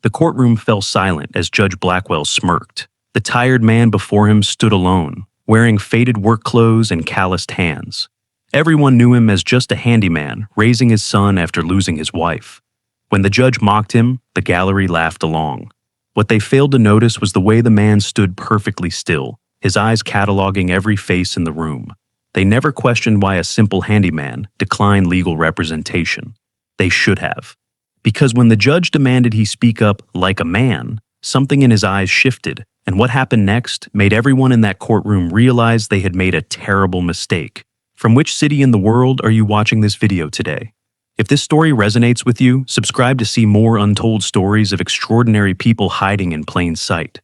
The courtroom fell silent as Judge Blackwell smirked. The tired man before him stood alone, wearing faded work clothes and calloused hands. Everyone knew him as just a handyman, raising his son after losing his wife. When the judge mocked him, the gallery laughed along. What they failed to notice was the way the man stood perfectly still, his eyes cataloging every face in the room. They never questioned why a simple handyman declined legal representation. They should have. Because when the judge demanded he speak up like a man, something in his eyes shifted, and what happened next made everyone in that courtroom realize they had made a terrible mistake. From which city in the world are you watching this video today? If this story resonates with you, subscribe to see more untold stories of extraordinary people hiding in plain sight.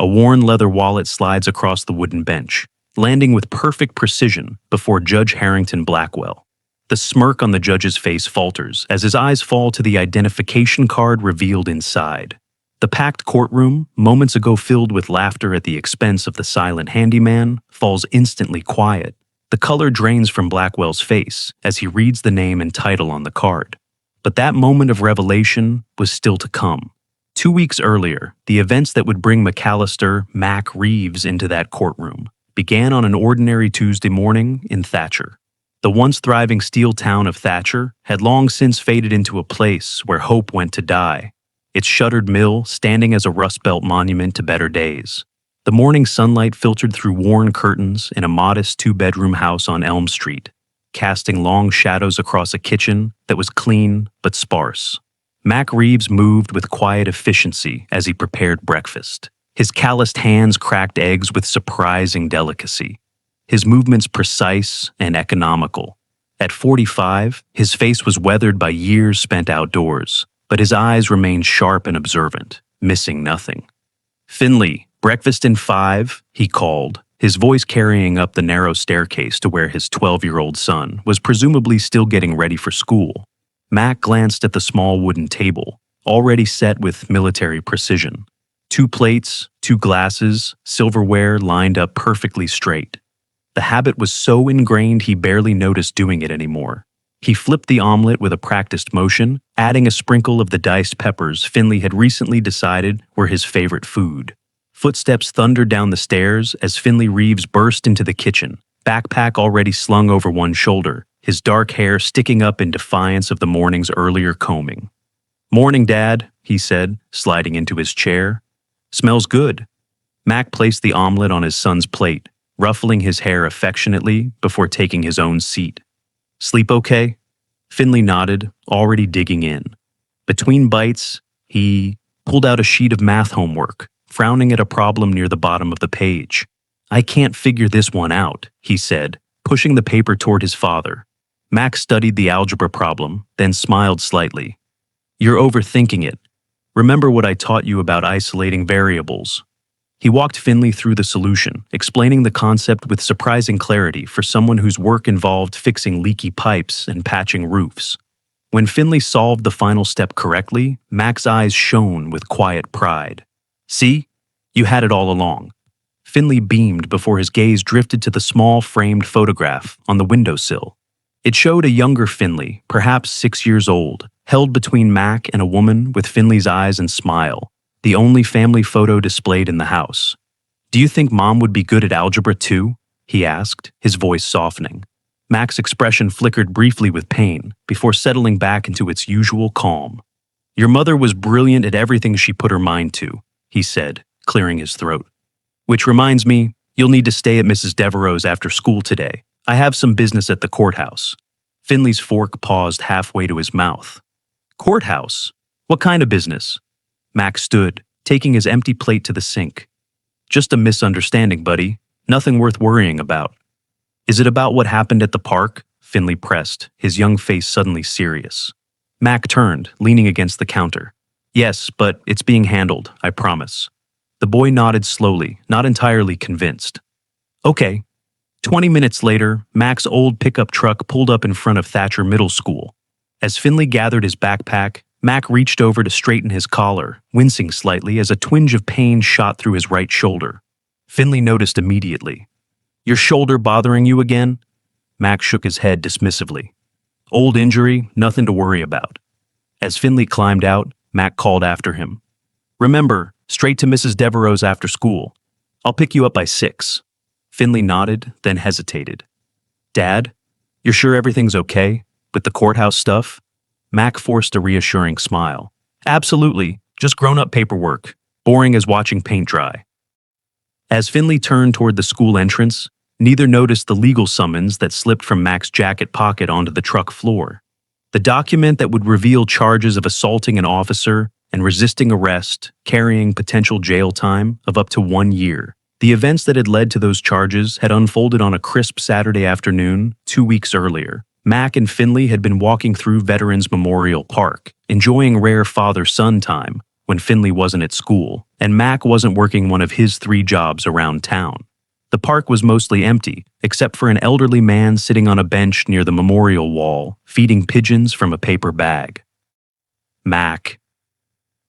A worn leather wallet slides across the wooden bench, landing with perfect precision before Judge Harrington Blackwell. The smirk on the judge's face falters as his eyes fall to the identification card revealed inside. The packed courtroom, moments ago filled with laughter at the expense of the silent handyman, falls instantly quiet. The color drains from Blackwell's face as he reads the name and title on the card. But that moment of revelation was still to come. 2 weeks earlier, the events that would bring McAllister Mac Reeves into that courtroom began on an ordinary Tuesday morning in Thatcher. The once thriving steel town of Thatcher had long since faded into a place where hope went to die, its shuttered mill standing as a Rust Belt monument to better days. The morning sunlight filtered through worn curtains in a modest 2-bedroom house on Elm Street, casting long shadows across a kitchen that was clean but sparse. Mac Reeves moved with quiet efficiency as he prepared breakfast. His calloused hands cracked eggs with surprising delicacy, his movements precise and economical. At 45, his face was weathered by years spent outdoors, but his eyes remained sharp and observant, missing nothing. "Finley, breakfast in 5, he called, his voice carrying up the narrow staircase to where his 12-year-old son was presumably still getting ready for school. Mac glanced at the small wooden table, already set with military precision. 2 plates, 2 glasses, silverware lined up perfectly straight. The habit was so ingrained he barely noticed doing it anymore. He flipped the omelet with a practiced motion, adding a sprinkle of the diced peppers Finley had recently decided were his favorite food. Footsteps thundered down the stairs as Finley Reeves burst into the kitchen, backpack already slung over one shoulder, his dark hair sticking up in defiance of the morning's earlier combing. "Morning, Dad," he said, sliding into his chair. "Smells good." Mac placed the omelet on his son's plate, ruffling his hair affectionately before taking his own seat. "Sleep okay?" Finley nodded, already digging in. Between bites, he pulled out a sheet of math homework, frowning at a problem near the bottom of the page. "I can't figure this one out," he said, pushing the paper toward his father. Mac studied the algebra problem, then smiled slightly. "You're overthinking it. Remember what I taught you about isolating variables." He walked Finley through the solution, explaining the concept with surprising clarity for someone whose work involved fixing leaky pipes and patching roofs. When Finley solved the final step correctly, Mac's eyes shone with quiet pride. "See? You had it all along." Finley beamed before his gaze drifted to the small framed photograph on the windowsill. It showed a younger Finley, perhaps 6 years old, held between Mac and a woman with Finley's eyes and smile, the only family photo displayed in the house. "Do you think Mom would be good at algebra too?" he asked, his voice softening. Mac's expression flickered briefly with pain before settling back into its usual calm. "Your mother was brilliant at everything she put her mind to," he said, clearing his throat. "Which reminds me, you'll need to stay at Mrs. Devereaux's after school today. I have some business at the courthouse." Finley's fork paused halfway to his mouth. "Courthouse? What kind of business?" Mac stood, taking his empty plate to the sink. "Just a misunderstanding, buddy. Nothing worth worrying about." "Is it about what happened at the park?" Finley pressed, his young face suddenly serious. Mac turned, leaning against the counter. "Yes, but it's being handled, I promise." The boy nodded slowly, not entirely convinced. "Okay." 20 minutes later, Mac's old pickup truck pulled up in front of Thatcher Middle School. As Finley gathered his backpack, Mac reached over to straighten his collar, wincing slightly as a twinge of pain shot through his right shoulder. Finley noticed immediately. "Your shoulder bothering you again?" Mac shook his head dismissively. "Old injury, nothing to worry about." As Finley climbed out, Mac called after him. Remember, straight to Mrs. Devereaux's after school. I'll pick you up by 6. Finley nodded, then hesitated. Dad, you're sure everything's okay with the courthouse stuff? Mac forced a reassuring smile. Absolutely, just grown-up paperwork, boring as watching paint dry. As Finley turned toward the school entrance, neither noticed the legal summons that slipped from Mac's jacket pocket onto the truck floor. The document that would reveal charges of assaulting an officer and resisting arrest, carrying potential jail time of up to 1 year. The events that had led to those charges had unfolded on a crisp Saturday afternoon 2 weeks earlier. Mac and Finley had been walking through Veterans Memorial Park, enjoying rare father-son time when Finley wasn't at school, and Mac wasn't working one of his 3 jobs around town. The park was mostly empty, except for an elderly man sitting on a bench near the memorial wall, feeding pigeons from a paper bag. Mac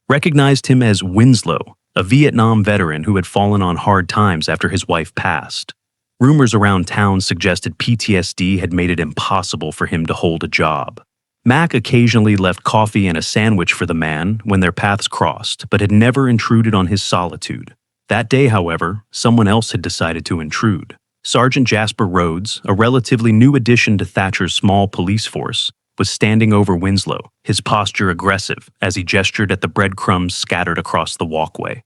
recognized him as Winslow, a Vietnam veteran who had fallen on hard times after his wife passed. Rumors around town suggested PTSD had made it impossible for him to hold a job. Mac occasionally left coffee and a sandwich for the man when their paths crossed, but had never intruded on his solitude. That day, however, someone else had decided to intrude. Sergeant Jasper Rhodes, a relatively new addition to Thatcher's small police force, was standing over Winslow, his posture aggressive as he gestured at the breadcrumbs scattered across the walkway.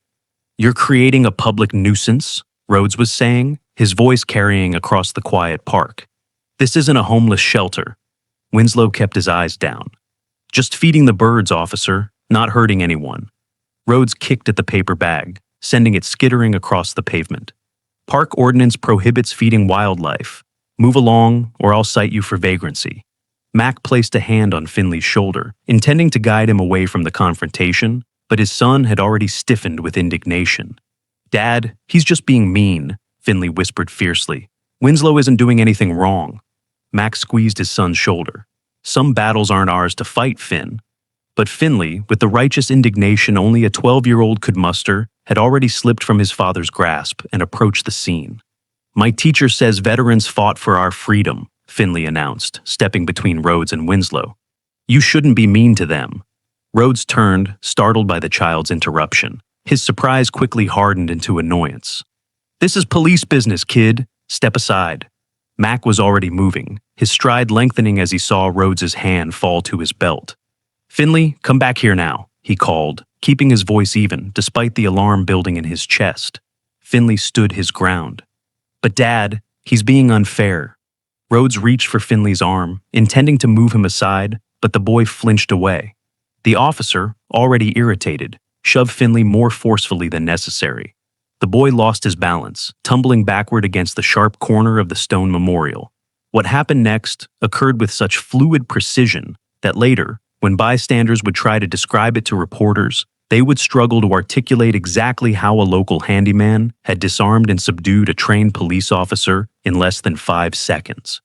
"You're creating a public nuisance," Rhodes was saying, his voice carrying across the quiet park. "This isn't a homeless shelter." Winslow kept his eyes down. "Just feeding the birds, officer, not hurting anyone." Rhodes kicked at the paper bag, sending it skittering across the pavement. "Park ordinance prohibits feeding wildlife. Move along, or I'll cite you for vagrancy." Mac placed a hand on Finley's shoulder, intending to guide him away from the confrontation, but his son had already stiffened with indignation. "Dad, he's just being mean," Finley whispered fiercely. "Winslow isn't doing anything wrong." Mac squeezed his son's shoulder. "Some battles aren't ours to fight, Finn." But Finley, with the righteous indignation only a 12-year-old could muster, had already slipped from his father's grasp and approached the scene. "My teacher says veterans fought for our freedom," Finley announced, stepping between Rhodes and Winslow. "You shouldn't be mean to them." Rhodes turned, startled by the child's interruption. His surprise quickly hardened into annoyance. "This is police business, kid. Step aside." Mac was already moving, his stride lengthening as he saw Rhodes's hand fall to his belt. "Finley, come back here now," he called, keeping his voice even despite the alarm building in his chest. Finley stood his ground. "But Dad, he's being unfair." Rhodes reached for Finley's arm, intending to move him aside, but the boy flinched away. The officer, already irritated, shoved Finley more forcefully than necessary. The boy lost his balance, tumbling backward against the sharp corner of the stone memorial. What happened next occurred with such fluid precision that later, when bystanders would try to describe it to reporters, they would struggle to articulate exactly how a local handyman had disarmed and subdued a trained police officer in less than 5 seconds.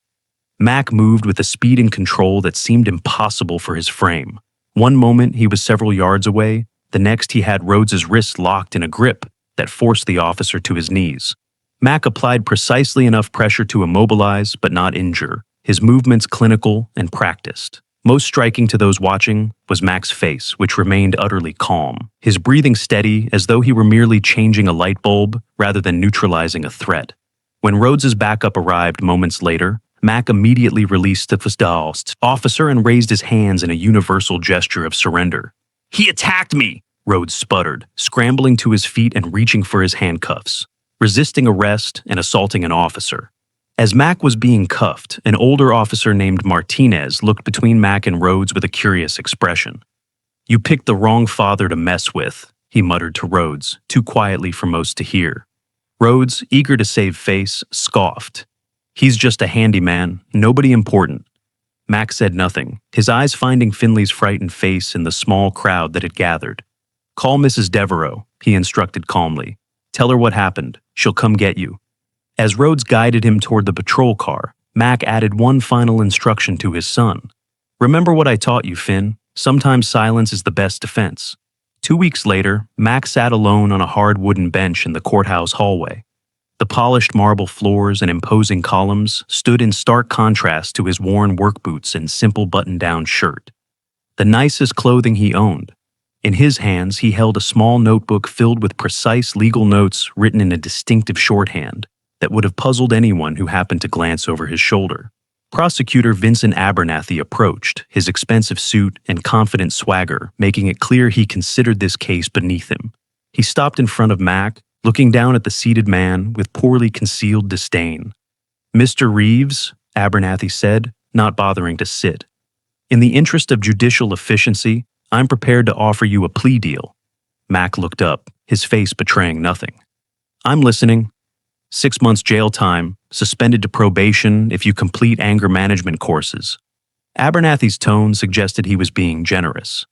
Mac moved with a speed and control that seemed impossible for his frame. One moment he was several yards away, the next he had Rhodes's wrist locked in a grip that forced the officer to his knees. Mac applied precisely enough pressure to immobilize but not injure, his movements clinical and practiced. Most striking to those watching was Mac's face, which remained utterly calm, his breathing steady as though he were merely changing a light bulb rather than neutralizing a threat. When Rhodes's backup arrived moments later, Mac immediately released the officer and raised his hands in a universal gesture of surrender. "He attacked me!" Rhodes sputtered, scrambling to his feet and reaching for his handcuffs, resisting arrest and assaulting an officer. As Mac was being cuffed, an older officer named Martinez looked between Mac and Rhodes with a curious expression. "You picked the wrong father to mess with," he muttered to Rhodes, too quietly for most to hear. Rhodes, eager to save face, scoffed. "He's just a handyman, nobody important." Mac said nothing, his eyes finding Finley's frightened face in the small crowd that had gathered. "Call Mrs. Devereaux," he instructed calmly. "Tell her what happened. She'll come get you." As Rhodes guided him toward the patrol car, Mac added one final instruction to his son. "Remember what I taught you, Finn. Sometimes silence is the best defense." 2 weeks later, Mac sat alone on a hard wooden bench in the courthouse hallway. The polished marble floors and imposing columns stood in stark contrast to his worn work boots and simple button-down shirt. The nicest clothing he owned. In his hands, he held a small notebook filled with precise legal notes written in a distinctive shorthand that would have puzzled anyone who happened to glance over his shoulder. Prosecutor Vincent Abernathy approached, his expensive suit and confident swagger making it clear he considered this case beneath him. He stopped in front of Mac, looking down at the seated man with poorly concealed disdain. "Mr. Reeves," Abernathy said, not bothering to sit. "In the interest of judicial efficiency, I'm prepared to offer you a plea deal." Mac looked up, his face betraying nothing. "I'm listening. 6 months jail time, suspended to probation if you complete anger management courses." Abernathy's tone suggested he was being generous.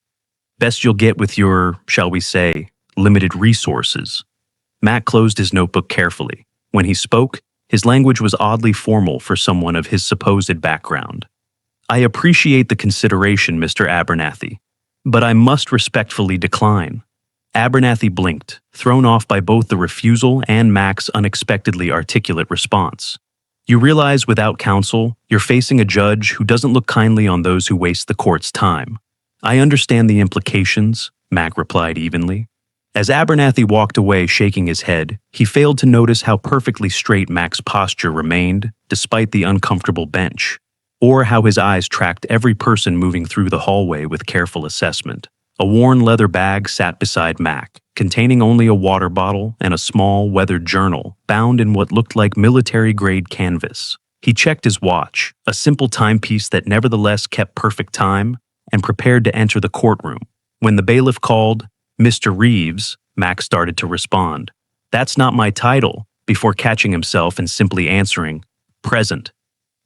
"Best you'll get with your, shall we say, limited resources." Mac closed his notebook carefully. When he spoke, his language was oddly formal for someone of his supposed background. "I appreciate the consideration, Mr. Abernathy, but I must respectfully decline." Abernathy blinked, thrown off by both the refusal and Mac's unexpectedly articulate response. "You realize without counsel, you're facing a judge who doesn't look kindly on those who waste the court's time." "I understand the implications," Mac replied evenly. As Abernathy walked away shaking his head, he failed to notice how perfectly straight Mac's posture remained, despite the uncomfortable bench, or how his eyes tracked every person moving through the hallway with careful assessment. A worn leather bag sat beside Mac, containing only a water bottle and a small, weathered journal bound in what looked like military-grade canvas. He checked his watch, a simple timepiece that nevertheless kept perfect time, and prepared to enter the courtroom. When the bailiff called, "Mr. Reeves," Mac started to respond. "That's not my title," before catching himself and simply answering, "Present."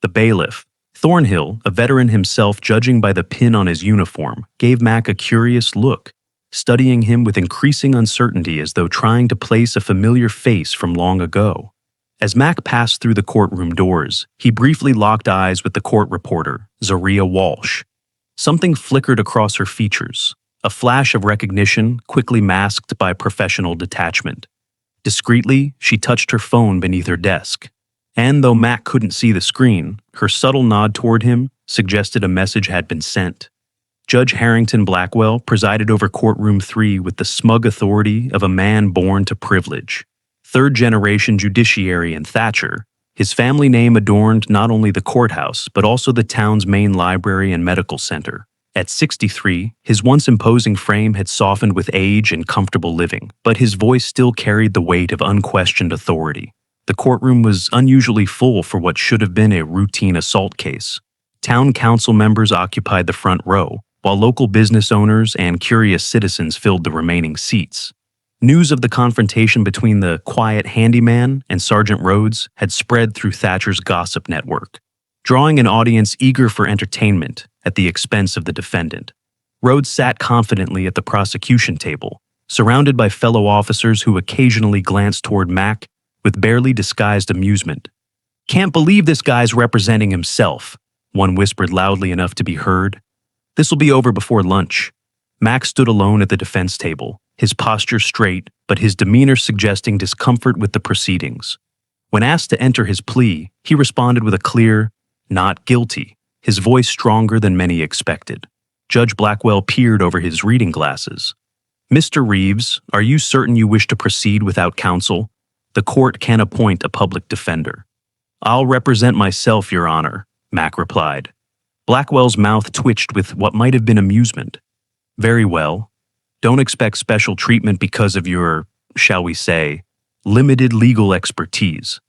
The bailiff, Thornhill, a veteran himself judging by the pin on his uniform, gave Mac a curious look, studying him with increasing uncertainty as though trying to place a familiar face from long ago. As Mac passed through the courtroom doors, he briefly locked eyes with the court reporter, Zaria Walsh. Something flickered across her features, a flash of recognition quickly masked by professional detachment. Discreetly, she touched her phone beneath her desk. And though Mac couldn't see the screen, her subtle nod toward him suggested a message had been sent. Judge Harrington Blackwell presided over courtroom 3 with the smug authority of a man born to privilege. Third-generation judiciary in Thatcher, his family name adorned not only the courthouse but also the town's main library and medical center. At 63, his once imposing frame had softened with age and comfortable living, but his voice still carried the weight of unquestioned authority. The courtroom was unusually full for what should have been a routine assault case. Town council members occupied the front row, while local business owners and curious citizens filled the remaining seats. News of the confrontation between the quiet handyman and Sergeant Rhodes had spread through Thatcher's gossip network, drawing an audience eager for entertainment at the expense of the defendant. Rhodes sat confidently at the prosecution table, surrounded by fellow officers who occasionally glanced toward Mac with barely disguised amusement. "Can't believe this guy's representing himself," one whispered loudly enough to be heard. "This'll be over before lunch." Mac stood alone at the defense table, his posture straight, but his demeanor suggesting discomfort with the proceedings. When asked to enter his plea, he responded with a clear, "Not guilty," his voice stronger than many expected. Judge Blackwell peered over his reading glasses. "Mr. Reeves, are you certain you wish to proceed without counsel? The court can appoint a public defender." "I'll represent myself, Your Honor," Mac replied. Blackwell's mouth twitched with what might have been amusement. "Very well. Don't expect special treatment because of your, shall we say, limited legal expertise."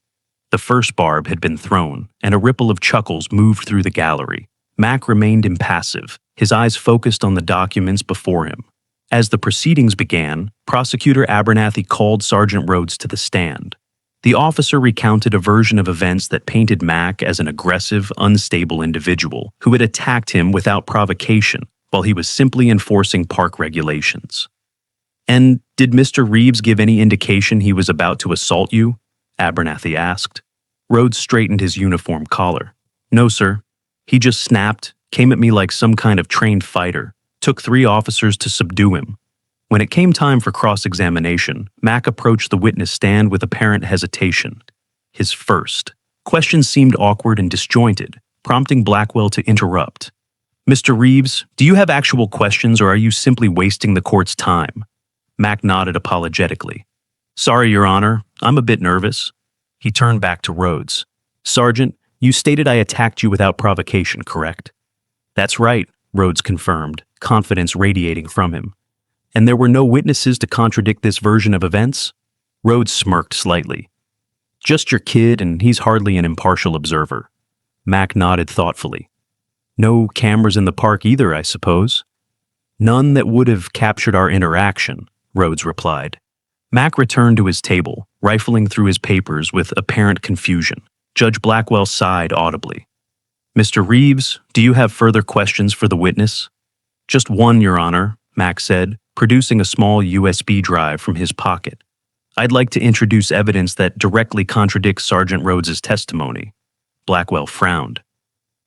The first barb had been thrown, and a ripple of chuckles moved through the gallery. Mac remained impassive, his eyes focused on the documents before him. As the proceedings began, Prosecutor Abernathy called Sergeant Rhodes to the stand. The officer recounted a version of events that painted Mac as an aggressive, unstable individual who had attacked him without provocation while he was simply enforcing park regulations. "And did Mr. Reeves give any indication he was about to assault you?" Abernathy asked. Rhodes straightened his uniform collar. "No, sir. He just snapped, came at me like some kind of trained fighter. Took 3 officers to subdue him." When it came time for cross-examination, Mac approached the witness stand with apparent hesitation. His first. Questions seemed awkward and disjointed, prompting Blackwell to interrupt. Mr. Reeves, do you have actual questions or are you simply wasting the court's time? Mac nodded apologetically. Sorry, Your Honor, I'm a bit nervous. He turned back to Rhodes. Sergeant, you stated I attacked you without provocation, correct? That's right, Rhodes confirmed, confidence radiating from him. And there were no witnesses to contradict this version of events? Rhodes smirked slightly. Just your kid, and he's hardly an impartial observer. Mac nodded thoughtfully. No cameras in the park either, I suppose? None that would have captured our interaction, Rhodes replied. Mac returned to his table, rifling through his papers with apparent confusion. Judge Blackwell sighed audibly. Mr. Reeves, do you have further questions for the witness? Just one, Your Honor, Mac said, producing a small USB drive from his pocket. I'd like to introduce evidence that directly contradicts Sergeant Rhodes's testimony. Blackwell frowned.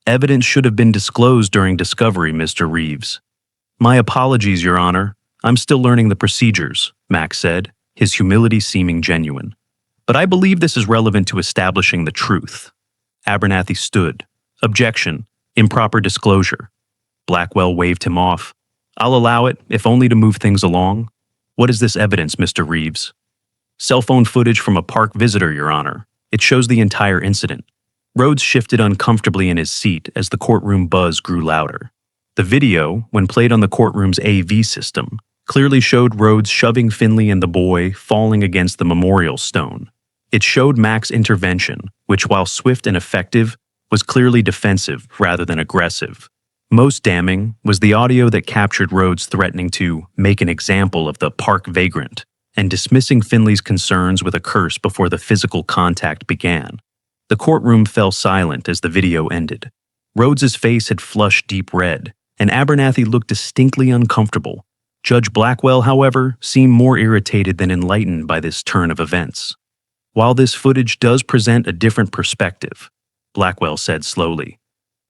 Evidence should have been disclosed during discovery, Mr. Reeves. My apologies, Your Honor. I'm still learning the procedures, Mac said, his humility seeming genuine. But I believe this is relevant to establishing the truth. Abernathy stood. Objection. Improper disclosure. Blackwell waved him off. I'll allow it, if only to move things along. What is this evidence, Mr. Reeves? Cell phone footage from a park visitor, Your Honor. It shows the entire incident. Rhodes shifted uncomfortably in his seat as the courtroom buzz grew louder. The video, when played on the courtroom's AV system, clearly showed Rhodes shoving Finley and the boy falling against the memorial stone. It showed Mac's intervention, which, while swift and effective, was clearly defensive rather than aggressive. Most damning was the audio that captured Rhodes threatening to make an example of the park vagrant and dismissing Finley's concerns with a curse before the physical contact began. The courtroom fell silent as the video ended. Rhodes's face had flushed deep red, and Abernathy looked distinctly uncomfortable. Judge Blackwell, however, seemed more irritated than enlightened by this turn of events. While this footage does present a different perspective, Blackwell said slowly,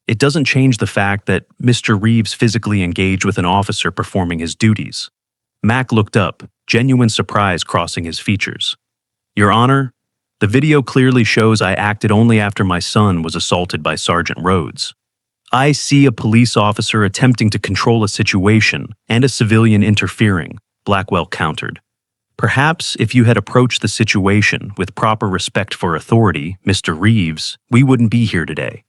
it doesn't change the fact that Mr. Reeves physically engaged with an officer performing his duties. Mac looked up, genuine surprise crossing his features. Your Honor, the video clearly shows I acted only after my son was assaulted by Sergeant Rhodes. I see a police officer attempting to control a situation and a civilian interfering, Blackwell countered. Perhaps if you had approached the situation with proper respect for authority, Mr. Reeves, we wouldn't be here today.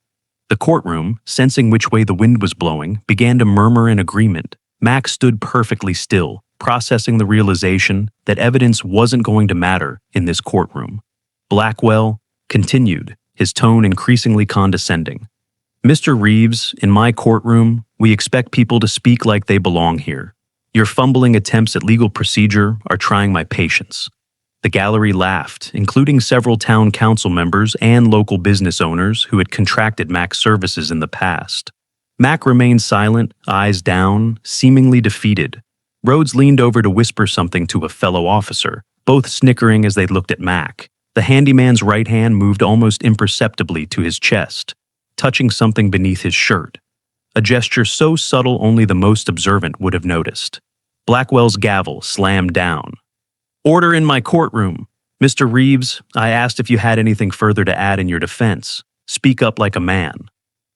The courtroom, sensing which way the wind was blowing, began to murmur in agreement. Mac stood perfectly still, processing the realization that evidence wasn't going to matter in this courtroom. Blackwell continued, his tone increasingly condescending. Mr. Reeves, in my courtroom, we expect people to speak like they belong here. Your fumbling attempts at legal procedure are trying my patience. The gallery laughed, including several town council members and local business owners who had contracted Mac's services in the past. Mac remained silent, eyes down, seemingly defeated. Rhodes leaned over to whisper something to a fellow officer, both snickering as they looked at Mac. The handyman's right hand moved almost imperceptibly to his chest, touching something beneath his shirt. A gesture so subtle only the most observant would have noticed. Blackwell's gavel slammed down. Order in my courtroom. Mr. Reeves, I asked if you had anything further to add in your defense. Speak up like a man.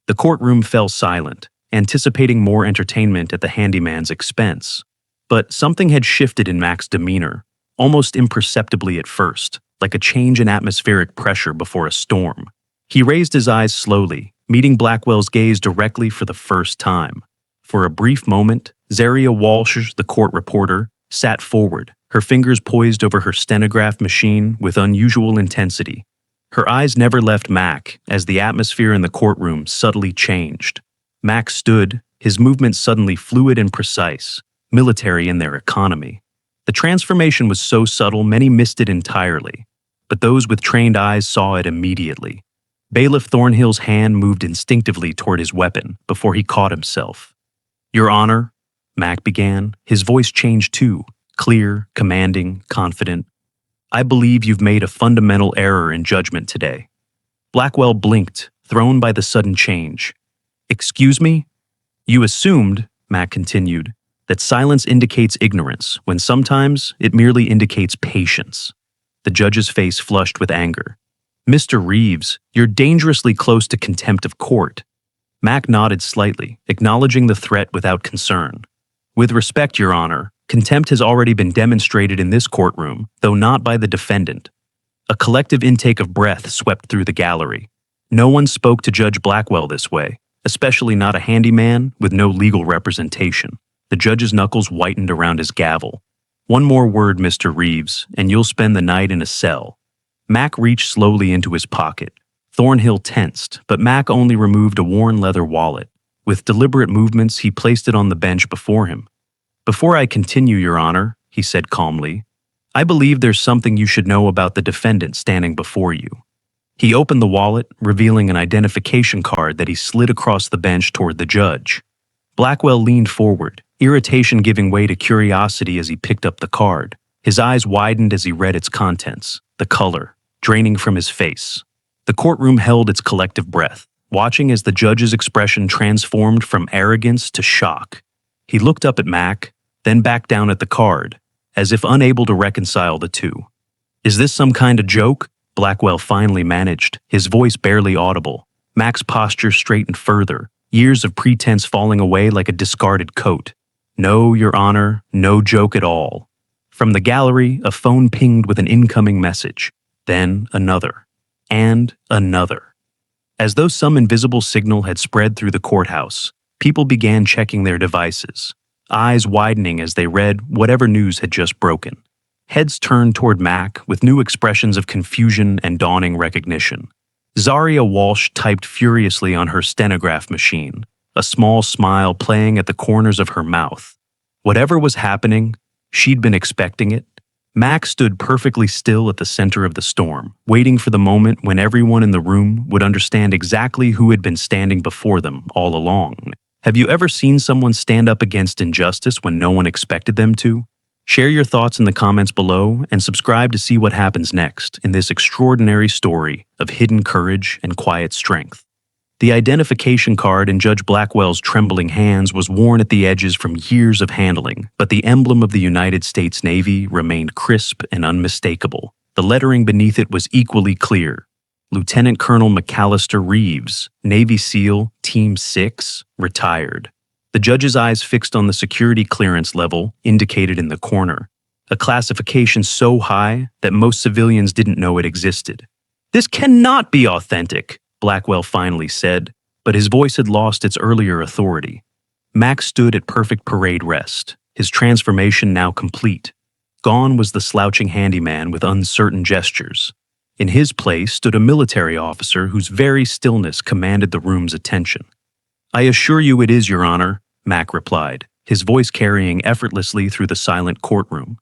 The courtroom fell silent, anticipating more entertainment at the handyman's expense. But something had shifted in Mac's demeanor, almost imperceptibly at first, like a change in atmospheric pressure before a storm. He raised his eyes slowly, meeting Blackwell's gaze directly for the first time. For a brief moment, Zaria Walsh, the court reporter, sat forward, her fingers poised over her stenograph machine with unusual intensity. Her eyes never left Mac as the atmosphere in the courtroom subtly changed. Mac stood, his movements suddenly fluid and precise, military in their economy. The transformation was so subtle many missed it entirely, but those with trained eyes saw it immediately. Bailiff Thornhill's hand moved instinctively toward his weapon before he caught himself. Your Honor, Mac began, his voice changed too, clear, commanding, confident. I believe you've made a fundamental error in judgment today. Blackwell blinked, thrown by the sudden change. Excuse me? You assumed, Mac continued, that silence indicates ignorance, when sometimes it merely indicates patience. The judge's face flushed with anger. Mr. Reeves, you're dangerously close to contempt of court. Mac nodded slightly, acknowledging the threat without concern. With respect, Your Honor, contempt has already been demonstrated in this courtroom, though not by the defendant. A collective intake of breath swept through the gallery. No one spoke to Judge Blackwell this way, especially not a handyman with no legal representation. The judge's knuckles whitened around his gavel. One more word, Mr. Reeves, and you'll spend the night in a cell. Mac reached slowly into his pocket. Thornhill tensed, but Mac only removed a worn leather wallet. With deliberate movements, he placed it on the bench before him. Before I continue, Your Honor, he said calmly, I believe there's something you should know about the defendant standing before you. He opened the wallet, revealing an identification card that he slid across the bench toward the judge. Blackwell leaned forward, irritation giving way to curiosity as he picked up the card. His eyes widened as he read its contents, the color, draining from his face. The courtroom held its collective breath, watching as the judge's expression transformed from arrogance to shock. He looked up at Mac, then back down at the card, as if unable to reconcile the two. Is this some kind of joke? Blackwell finally managed, his voice barely audible. Mac's posture straightened further, years of pretense falling away like a discarded coat. No, Your Honor, no joke at all. From the gallery, a phone pinged with an incoming message. Then another. And another. As though some invisible signal had spread through the courthouse, people began checking their devices, eyes widening as they read whatever news had just broken. Heads turned toward Mac with new expressions of confusion and dawning recognition. Zaria Walsh typed furiously on her stenograph machine, a small smile playing at the corners of her mouth. Whatever was happening, she'd been expecting it. Mac stood perfectly still at the center of the storm, waiting for the moment when everyone in the room would understand exactly who had been standing before them all along. Have you ever seen someone stand up against injustice when no one expected them to? Share your thoughts in the comments below and subscribe to see what happens next in this extraordinary story of hidden courage and quiet strength. The identification card in Judge Blackwell's trembling hands was worn at the edges from years of handling, but the emblem of the United States Navy remained crisp and unmistakable. The lettering beneath it was equally clear. Lieutenant Colonel McAllister Reeves, Navy SEAL, Team 6, retired. The judge's eyes fixed on the security clearance level indicated in the corner, a classification so high that most civilians didn't know it existed. This cannot be authentic, Blackwell finally said, but his voice had lost its earlier authority. Mac stood at perfect parade rest, his transformation now complete. Gone was the slouching handyman with uncertain gestures. In his place stood a military officer whose very stillness commanded the room's attention. I assure you it is, Your Honor, Mac replied, his voice carrying effortlessly through the silent courtroom.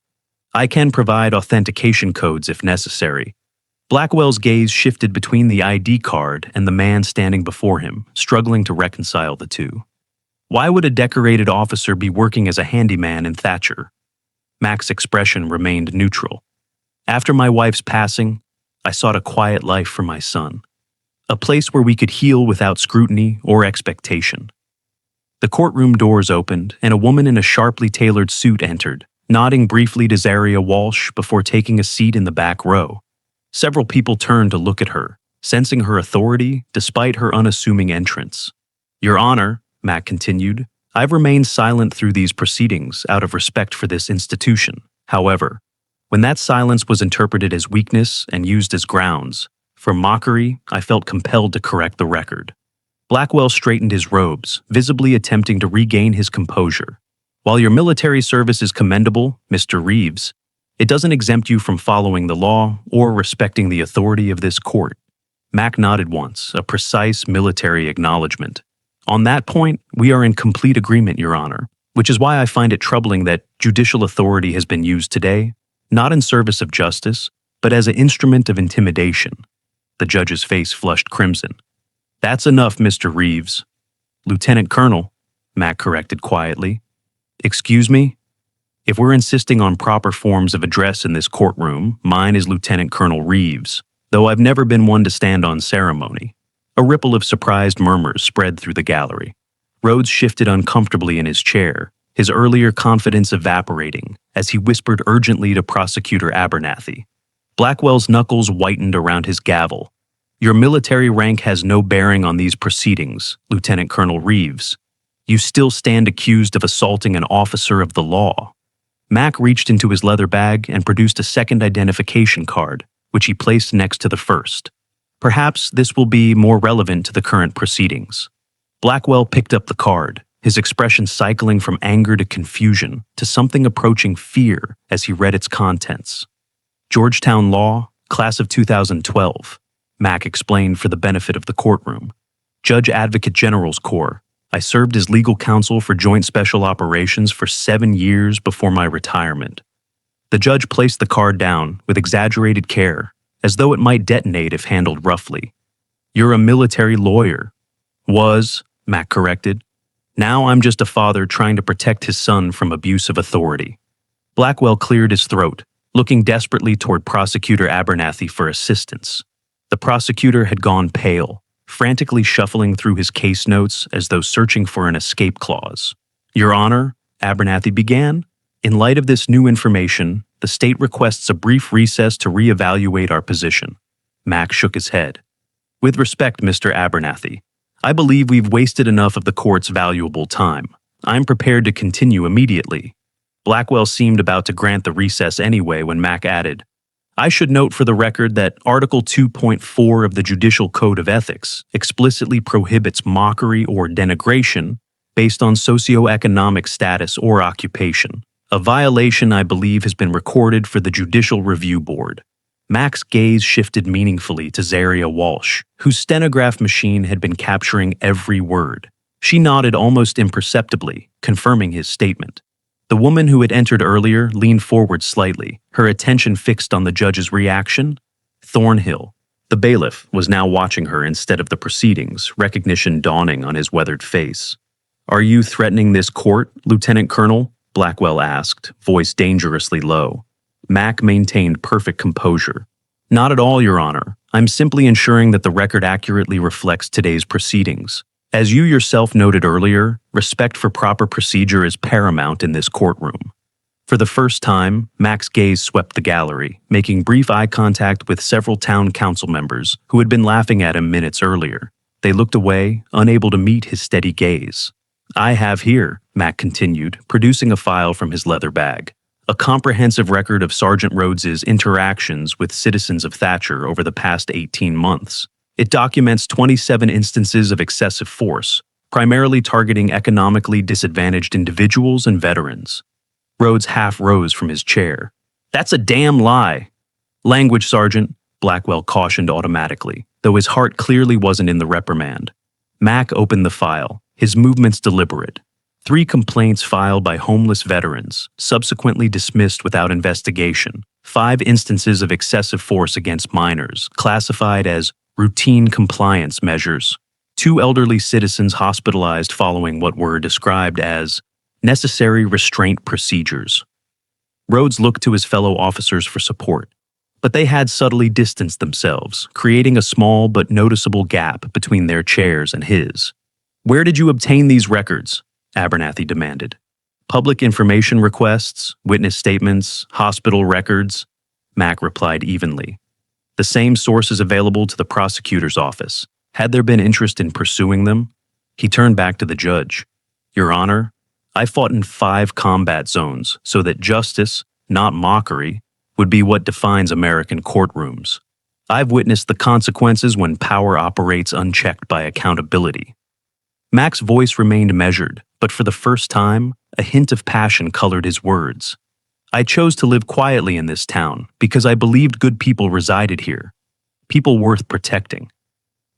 I can provide authentication codes if necessary. Blackwell's gaze shifted between the ID card and the man standing before him, struggling to reconcile the two. Why would a decorated officer be working as a handyman in Thatcher? Mac's expression remained neutral. After my wife's passing, I sought a quiet life for my son. A place where we could heal without scrutiny or expectation. The courtroom doors opened, and a woman in a sharply tailored suit entered, nodding briefly to Zaria Walsh before taking a seat in the back row. Several people turned to look at her, sensing her authority despite her unassuming entrance. Your Honor, Mac continued, I've remained silent through these proceedings out of respect for this institution. However, when that silence was interpreted as weakness and used as grounds for mockery, I felt compelled to correct the record. Blackwell straightened his robes, visibly attempting to regain his composure. While your military service is commendable, Mr. Reeves, it doesn't exempt you from following the law or respecting the authority of this court. Mac nodded once, a precise military acknowledgement. On that point, we are in complete agreement, Your Honor, which is why I find it troubling that judicial authority has been used today, not in service of justice, but as an instrument of intimidation. The judge's face flushed crimson. That's enough, Mr. Reeves. Lieutenant Colonel, Mac corrected quietly. Excuse me? If we're insisting on proper forms of address in this courtroom, mine is Lieutenant Colonel Reeves, though I've never been one to stand on ceremony. A ripple of surprised murmurs spread through the gallery. Rhodes shifted uncomfortably in his chair, his earlier confidence evaporating as he whispered urgently to Prosecutor Abernathy. Blackwell's knuckles whitened around his gavel. Your military rank has no bearing on these proceedings, Lieutenant Colonel Reeves. You still stand accused of assaulting an officer of the law. Mac reached into his leather bag and produced a second identification card, which he placed next to the first. Perhaps this will be more relevant to the current proceedings. Blackwell picked up the card, his expression cycling from anger to confusion to something approaching fear as he read its contents. Georgetown Law, Class of 2012, Mac explained for the benefit of the courtroom. Judge Advocate General's Corps. I served as legal counsel for Joint Special Operations for 7 years before my retirement. The judge placed the card down with exaggerated care, as though it might detonate if handled roughly. You're a military lawyer. Was, Mac corrected. Now I'm just a father trying to protect his son from abuse of authority. Blackwell cleared his throat, looking desperately toward Prosecutor Abernathy for assistance. The prosecutor had gone pale, frantically shuffling through his case notes as though searching for an escape clause. Your Honor, Abernathy began, in light of this new information, the state requests a brief recess to reevaluate our position. Mac shook his head. With respect, Mr. Abernathy, I believe we've wasted enough of the court's valuable time. I'm prepared to continue immediately. Blackwell seemed about to grant the recess anyway when Mac added, I should note for the record that Article 2.4 of the Judicial Code of Ethics explicitly prohibits mockery or denigration based on socioeconomic status or occupation, a violation I believe has been recorded for the Judicial Review Board. Mac's gaze shifted meaningfully to Zaria Walsh, whose stenograph machine had been capturing every word. She nodded almost imperceptibly, confirming his statement. The woman who had entered earlier leaned forward slightly, her attention fixed on the judge's reaction. Thornhill, the bailiff, was now watching her instead of the proceedings, recognition dawning on his weathered face. Are you threatening this court, Lieutenant Colonel? Blackwell asked, voice dangerously low. Mac maintained perfect composure. Not at all, Your Honor. I'm simply ensuring that the record accurately reflects today's proceedings. As you yourself noted earlier, respect for proper procedure is paramount in this courtroom. For the first time, Mac's gaze swept the gallery, making brief eye contact with several town council members who had been laughing at him minutes earlier. They looked away, unable to meet his steady gaze. I have here, Mac continued, producing a file from his leather bag, a comprehensive record of Sergeant Rhodes's interactions with citizens of Thatcher over the past 18 months. It documents 27 instances of excessive force, primarily targeting economically disadvantaged individuals and veterans. Rhodes half rose from his chair. That's a damn lie. Language, Sergeant, Blackwell cautioned automatically, though his heart clearly wasn't in the reprimand. Mac opened the file, his movements deliberate. 3 complaints filed by homeless veterans, subsequently dismissed without investigation. 5 instances of excessive force against minors, classified as routine compliance measures. 2 elderly citizens hospitalized following what were described as necessary restraint procedures. Rhodes looked to his fellow officers for support, but they had subtly distanced themselves, creating a small but noticeable gap between their chairs and his. Where did you obtain these records? Abernathy demanded. Public information requests, witness statements, hospital records, Mac replied evenly. The same sources available to the prosecutor's office. Had there been interest in pursuing them? He turned back to the judge. Your Honor, I fought in 5 combat zones so that justice, not mockery, would be what defines American courtrooms. I've witnessed the consequences when power operates unchecked by accountability. Mac's voice remained measured, but for the first time, a hint of passion colored his words. I chose to live quietly in this town because I believed good people resided here, people worth protecting.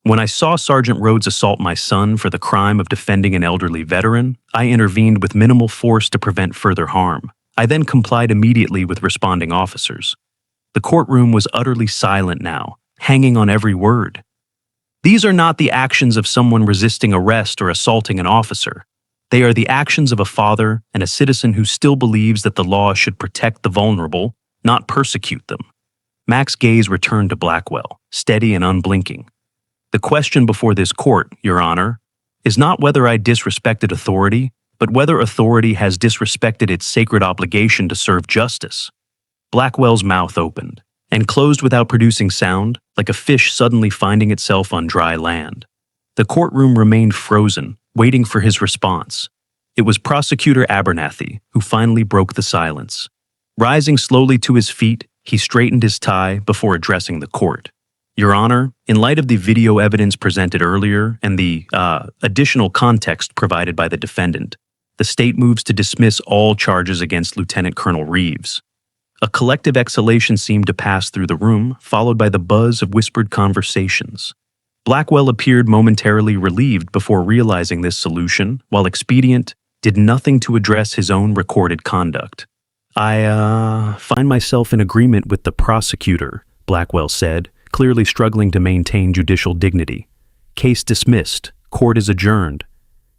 When I saw Sergeant Rhodes assault my son for the crime of defending an elderly veteran, I intervened with minimal force to prevent further harm. I then complied immediately with responding officers. The courtroom was utterly silent now, hanging on every word. These are not the actions of someone resisting arrest or assaulting an officer. They are the actions of a father and a citizen who still believes that the law should protect the vulnerable, not persecute them. Mac's gaze returned to Blackwell, steady and unblinking. The question before this court, Your Honor, is not whether I disrespected authority, but whether authority has disrespected its sacred obligation to serve justice. Blackwell's mouth opened, and closed without producing sound, like a fish suddenly finding itself on dry land. The courtroom remained frozen, waiting for his response. It was Prosecutor Abernathy who finally broke the silence. Rising slowly to his feet, he straightened his tie before addressing the court. Your Honor, in light of the video evidence presented earlier and the additional context provided by the defendant, the state moves to dismiss all charges against Lieutenant Colonel Reeves. A collective exhalation seemed to pass through the room, followed by the buzz of whispered conversations. Blackwell appeared momentarily relieved before realizing this solution, while expedient, did nothing to address his own recorded conduct. I find myself in agreement with the prosecutor, Blackwell said, clearly struggling to maintain judicial dignity. Case dismissed. Court is adjourned.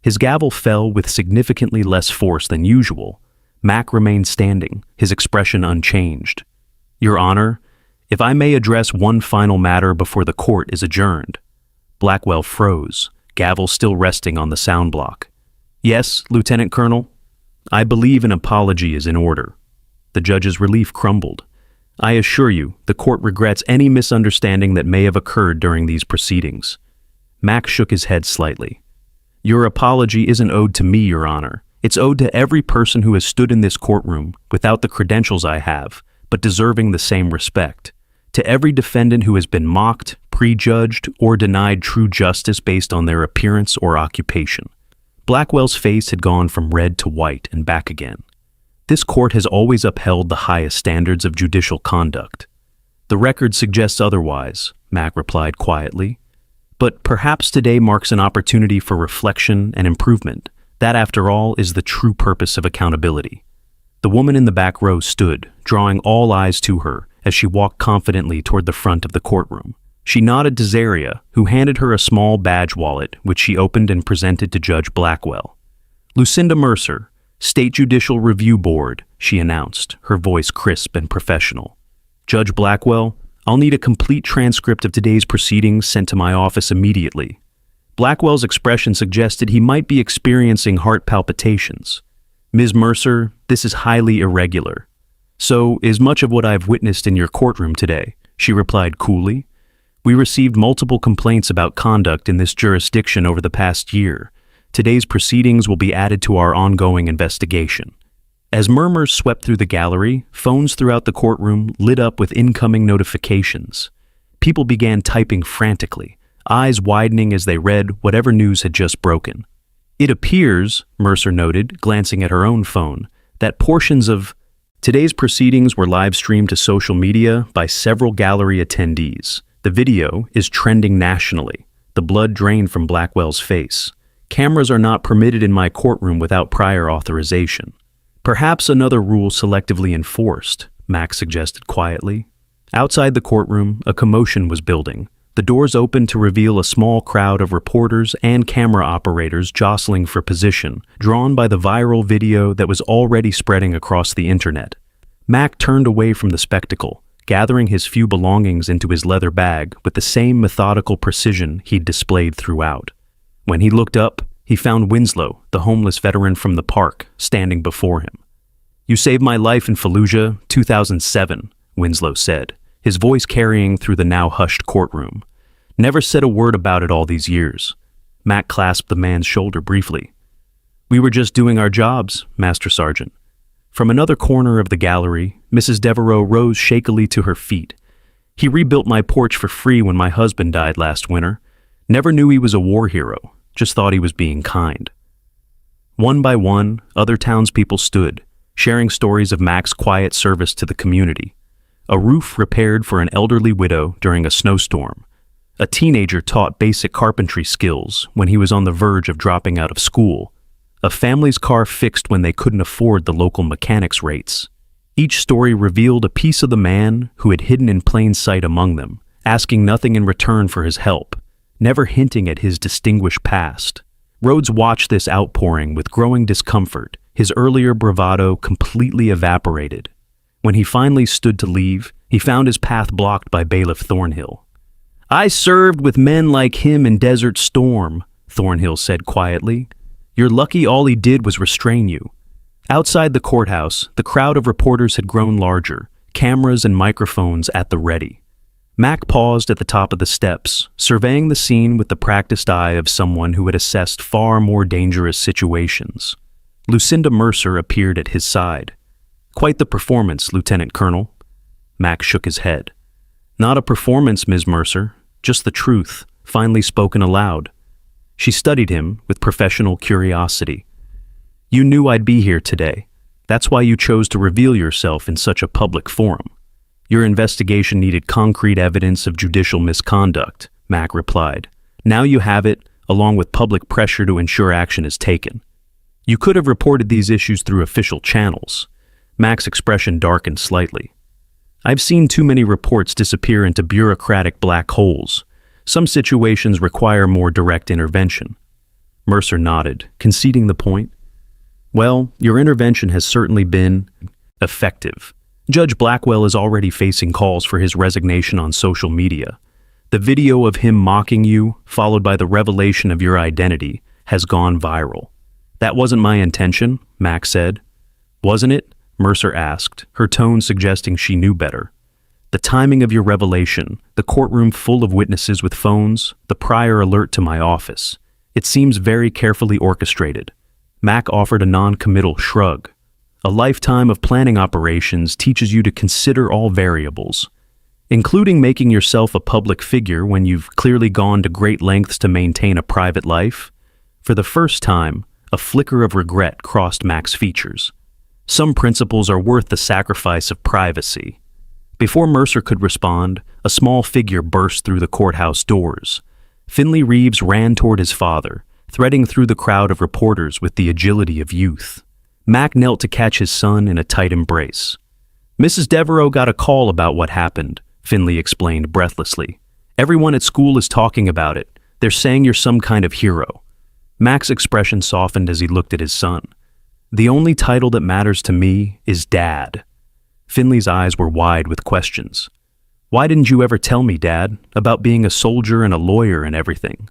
His gavel fell with significantly less force than usual. Mac remained standing, his expression unchanged. Your Honor, if I may address one final matter before the court is adjourned. Blackwell froze, gavel still resting on the sound block. Yes, Lieutenant Colonel? I believe an apology is in order. The judge's relief crumbled. I assure you, the court regrets any misunderstanding that may have occurred during these proceedings. Mac shook his head slightly. Your apology isn't owed to me, Your Honor. It's owed to every person who has stood in this courtroom without the credentials I have, but deserving the same respect. To every defendant who has been mocked, prejudged, or denied true justice based on their appearance or occupation. Blackwell's face had gone from red to white and back again. This court has always upheld the highest standards of judicial conduct. The record suggests otherwise, Mac replied quietly. But perhaps today marks an opportunity for reflection and improvement. That, after all, is the true purpose of accountability. The woman in the back row stood, drawing all eyes to her as she walked confidently toward the front of the courtroom. She nodded to Zaria, who handed her a small badge wallet, which she opened and presented to Judge Blackwell. Lucinda Mercer, State Judicial Review Board, she announced, her voice crisp and professional. Judge Blackwell, I'll need a complete transcript of today's proceedings sent to my office immediately. Blackwell's expression suggested he might be experiencing heart palpitations. Ms. Mercer, this is highly irregular. So is much of what I've witnessed in your courtroom today, she replied coolly. We received multiple complaints about conduct in this jurisdiction over the past year. Today's proceedings will be added to our ongoing investigation. As murmurs swept through the gallery, phones throughout the courtroom lit up with incoming notifications. People began typing frantically, eyes widening as they read whatever news had just broken. It appears, Mercer noted, glancing at her own phone, that portions of today's proceedings were live-streamed to social media by several gallery attendees. The video is trending nationally. The blood drained from Blackwell's face. Cameras are not permitted in my courtroom without prior authorization. Perhaps another rule selectively enforced, Max suggested quietly. Outside the courtroom, a commotion was building. The doors opened to reveal a small crowd of reporters and camera operators jostling for position, drawn by the viral video that was already spreading across the internet. Mac turned away from the spectacle, gathering his few belongings into his leather bag with the same methodical precision he'd displayed throughout. When he looked up, he found Winslow, the homeless veteran from the park, standing before him. You saved my life in Fallujah, 2007, Winslow said, his voice carrying through the now hushed courtroom. Never said a word about it all these years. Mac clasped the man's shoulder briefly. We were just doing our jobs, Master Sergeant. From another corner of the gallery, Mrs. Devereaux rose shakily to her feet. He rebuilt my porch for free when my husband died last winter. Never knew he was a war hero, just thought he was being kind. One by one, other townspeople stood, sharing stories of Mac's quiet service to the community. A roof repaired for an elderly widow during a snowstorm. A teenager taught basic carpentry skills when he was on the verge of dropping out of school. A family's car fixed when they couldn't afford the local mechanics rates. Each story revealed a piece of the man who had hidden in plain sight among them, asking nothing in return for his help, never hinting at his distinguished past. Rhodes watched this outpouring with growing discomfort, his earlier bravado completely evaporated. When he finally stood to leave, he found his path blocked by Bailiff Thornhill. I served with men like him in Desert Storm, Thornhill said quietly. You're lucky all he did was restrain you. Outside the courthouse, the crowd of reporters had grown larger, cameras and microphones at the ready. Mac paused at the top of the steps, surveying the scene with the practiced eye of someone who had assessed far more dangerous situations. Lucinda Mercer appeared at his side. "Quite the performance, Lieutenant Colonel." Mac shook his head. "Not a performance, Ms. Mercer, just the truth, finally spoken aloud." She studied him with professional curiosity. "You knew I'd be here today. That's why you chose to reveal yourself in such a public forum. Your investigation needed concrete evidence of judicial misconduct," Mac replied. "Now you have it, along with public pressure to ensure action is taken. You could have reported these issues through official channels." Mac's expression darkened slightly. "I've seen too many reports disappear into bureaucratic black holes. Some situations require more direct intervention." Mercer nodded, conceding the point. "Well, your intervention has certainly been effective. Judge Blackwell is already facing calls for his resignation on social media. The video of him mocking you, followed by the revelation of your identity, has gone viral." "That wasn't my intention," Mac said. "Wasn't it?" Mercer asked, her tone suggesting she knew better. "The timing of your revelation, the courtroom full of witnesses with phones, the prior alert to my office. It seems very carefully orchestrated." Mac offered a non-committal shrug. "A lifetime of planning operations teaches you to consider all variables, including making yourself a public figure when you've clearly gone to great lengths to maintain a private life." For the first time, a flicker of regret crossed Mac's features. Some principles are worth the sacrifice of privacy. Before Mercer could respond, a small figure burst through the courthouse doors. Finley Reeves ran toward his father, threading through the crowd of reporters with the agility of youth. Mac knelt to catch his son in a tight embrace. "Mrs. Devereaux got a call about what happened," Finley explained breathlessly. "Everyone at school is talking about it. They're saying you're some kind of hero." Mac's expression softened as he looked at his son. "The only title that matters to me is Dad." Finley's eyes were wide with questions. "Why didn't you ever tell me, Dad, about being a soldier and a lawyer and everything?"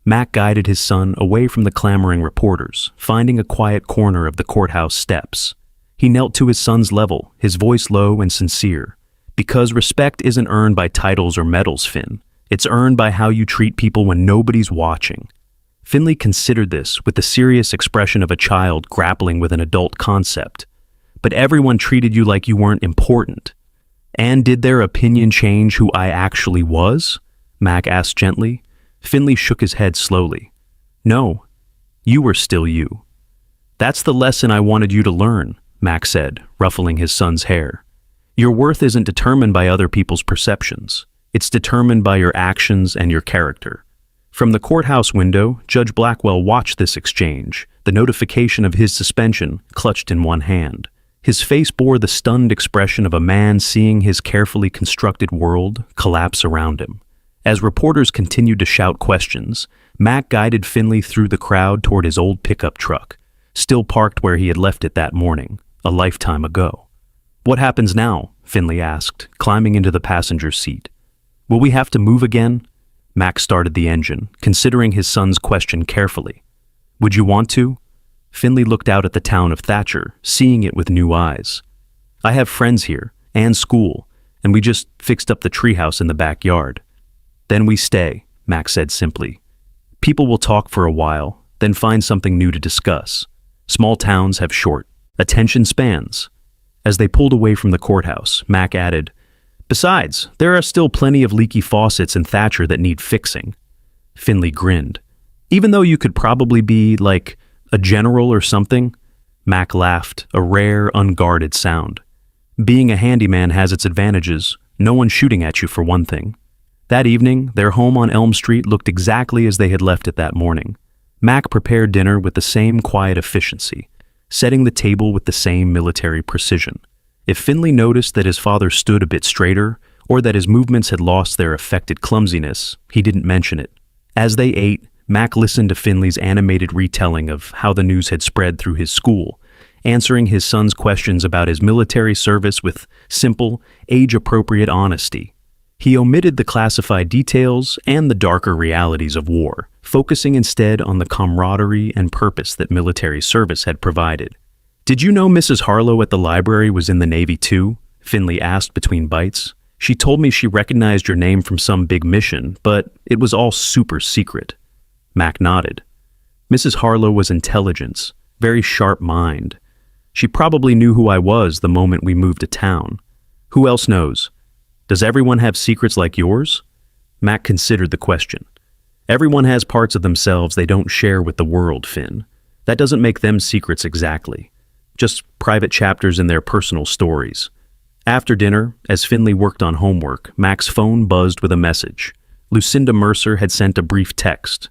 Mac guided his son away from the clamoring reporters, finding a quiet corner of the courthouse steps. He knelt to his son's level, his voice low and sincere. "Because respect isn't earned by titles or medals, Finn. It's earned by how you treat people when nobody's watching." Finley considered this with the serious expression of a child grappling with an adult concept. "But everyone treated you like you weren't important." "And did their opinion change who I actually was?" Mac asked gently. Finley shook his head slowly. "No, you were still you." "That's the lesson I wanted you to learn," Mac said, ruffling his son's hair. "Your worth isn't determined by other people's perceptions. It's determined by your actions and your character." From the courthouse window, Judge Blackwell watched this exchange, the notification of his suspension clutched in one hand. His face bore the stunned expression of a man seeing his carefully constructed world collapse around him. As reporters continued to shout questions, Mac guided Finley through the crowd toward his old pickup truck, still parked where he had left it that morning, a lifetime ago. "What happens now?" Finley asked, climbing into the passenger seat. "Will we have to move again?" Mac started the engine, considering his son's question carefully. "Would you want to?" Finley looked out at the town of Thatcher, seeing it with new eyes. "I have friends here, and school, and we just fixed up the treehouse in the backyard." "Then we stay," Mac said simply. "People will talk for a while, then find something new to discuss. Small towns have short attention spans." As they pulled away from the courthouse, Mac added, "Besides, there are still plenty of leaky faucets in Thatcher that need fixing." Finley grinned. "Even though you could probably be, like, a general or something?" Mac laughed, a rare, unguarded sound. "Being a handyman has its advantages. No one shooting at you, for one thing." That evening, their home on Elm Street looked exactly as they had left it that morning. Mac prepared dinner with the same quiet efficiency, setting the table with the same military precision. If Finley noticed that his father stood a bit straighter, or that his movements had lost their affected clumsiness, he didn't mention it. As they ate, Mac listened to Finley's animated retelling of how the news had spread through his school, answering his son's questions about his military service with simple, age-appropriate honesty. He omitted the classified details and the darker realities of war, focusing instead on the camaraderie and purpose that military service had provided. "Did you know Mrs. Harlow at the library was in the Navy too?" Finley asked between bites. "She told me she recognized your name from some big mission, but it was all super secret." Mac nodded. Mrs. Harlow was intelligence, very sharp mind. She probably knew who I was the moment we moved to town. Who else knows? Does everyone have secrets like yours? Mac considered the question. Everyone has parts of themselves they don't share with the world, Finn. That doesn't make them secrets exactly. Just private chapters in their personal stories. After dinner, as Finley worked on homework, Mac's phone buzzed with a message. Lucinda Mercer had sent a brief text.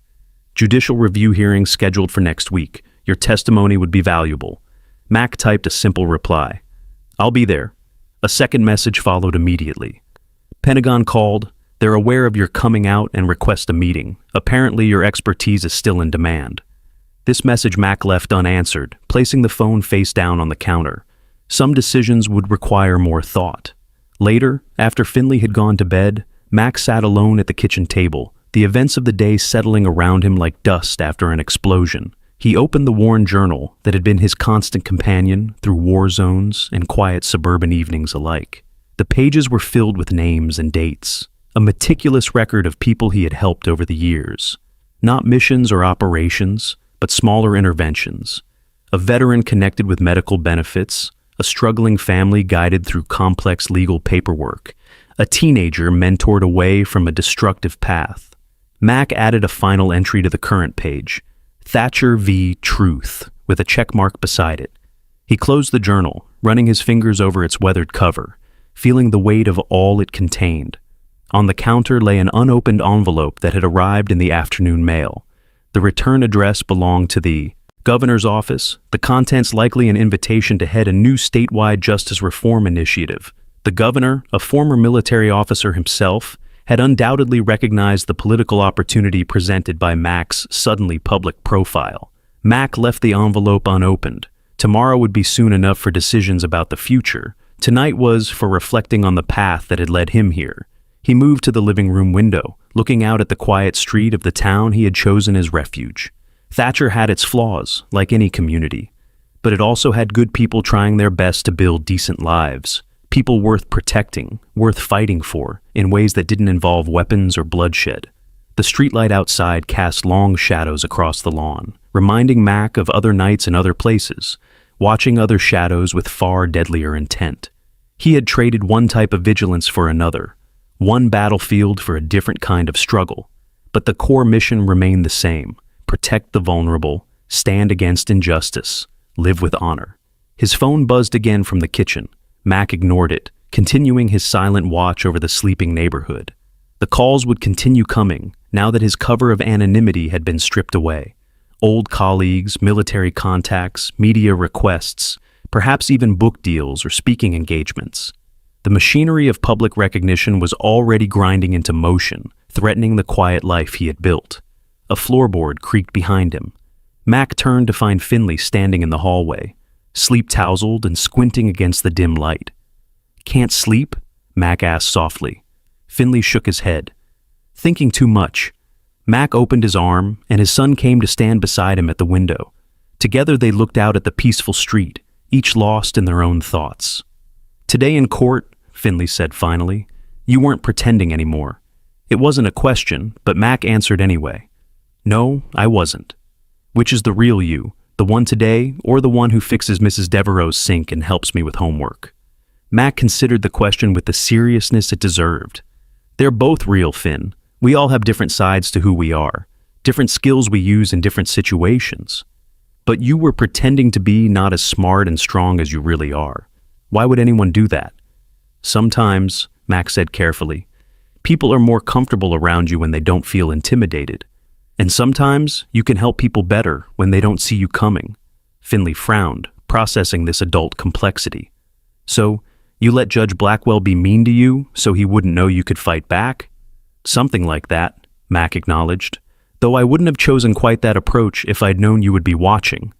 "Judicial review hearing scheduled for next week. Your testimony would be valuable." Mac typed a simple reply. "I'll be there." A second message followed immediately. "Pentagon called. They're aware of your coming out and request a meeting. Apparently your expertise is still in demand." This message Mac left unanswered, placing the phone face down on the counter. Some decisions would require more thought. Later, after Finley had gone to bed, Mac sat alone at the kitchen table, the events of the day settling around him like dust after an explosion. He opened the worn journal that had been his constant companion through war zones and quiet suburban evenings alike. The pages were filled with names and dates, a meticulous record of people he had helped over the years. Not missions or operations, but smaller interventions. A veteran connected with medical benefits, a struggling family guided through complex legal paperwork, a teenager mentored away from a destructive path. Mac added a final entry to the current page, Thatcher v. Truth, with a check mark beside it. He closed the journal, running his fingers over its weathered cover, feeling the weight of all it contained. On the counter lay an unopened envelope that had arrived in the afternoon mail. The return address belonged to the governor's office, the contents likely an invitation to head a new statewide justice reform initiative. The governor, a former military officer himself, had undoubtedly recognized the political opportunity presented by Mac's suddenly public profile. Mac left the envelope unopened. Tomorrow would be soon enough for decisions about the future. Tonight was for reflecting on the path that had led him here. He moved to the living room window, looking out at the quiet street of the town he had chosen as refuge. Thatcher had its flaws, like any community, but it also had good people trying their best to build decent lives. People worth protecting, worth fighting for, in ways that didn't involve weapons or bloodshed. The streetlight outside cast long shadows across the lawn, reminding Mac of other nights in other places, watching other shadows with far deadlier intent. He had traded one type of vigilance for another, one battlefield for a different kind of struggle, but the core mission remained the same: protect the vulnerable, stand against injustice, live with honor. His phone buzzed again from the kitchen. Mac ignored it, continuing his silent watch over the sleeping neighborhood. The calls would continue coming, now that his cover of anonymity had been stripped away. Old colleagues, military contacts, media requests, perhaps even book deals or speaking engagements. The machinery of public recognition was already grinding into motion, threatening the quiet life he had built. A floorboard creaked behind him. Mac turned to find Finley standing in the hallway, sleep-tousled and squinting against the dim light. "Can't sleep?" Mac asked softly. Finley shook his head. Thinking too much. Mac opened his arm, and his son came to stand beside him at the window. Together they looked out at the peaceful street, each lost in their own thoughts. "Today in court," Finley said finally, "you weren't pretending anymore." It wasn't a question, but Mac answered anyway. "No, I wasn't." "Which is the real you? The one today, or the one who fixes Mrs. Devereaux's sink and helps me with homework?" Mac considered the question with the seriousness it deserved. "They're both real, Finn. We all have different sides to who we are, different skills we use in different situations. But you were pretending to be not as smart and strong as you really are. Why would anyone do that?" "Sometimes," Mac said carefully, "people are more comfortable around you when they don't feel intimidated. And sometimes you can help people better when they don't see you coming." Finley frowned, processing this adult complexity. "So, you let Judge Blackwell be mean to you so he wouldn't know you could fight back?" "Something like that," Mac acknowledged, "though I wouldn't have chosen quite that approach if I'd known you would be watching."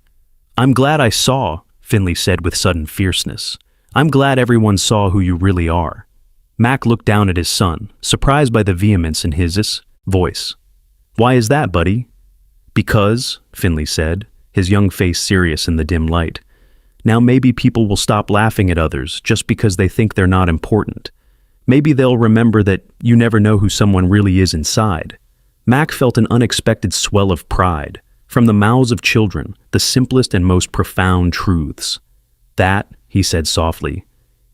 "I'm glad I saw," Finley said with sudden fierceness. "I'm glad everyone saw who you really are." Mac looked down at his son, surprised by the vehemence in his voice. "Why is that, buddy?" "Because," Finley said, his young face serious in the dim light, Now maybe people will stop laughing at others just because they think they're not important. Maybe they'll remember that you never know who someone really is inside. Mac felt an unexpected swell of pride. From the mouths of children, the simplest and most profound truths. That, he said softly,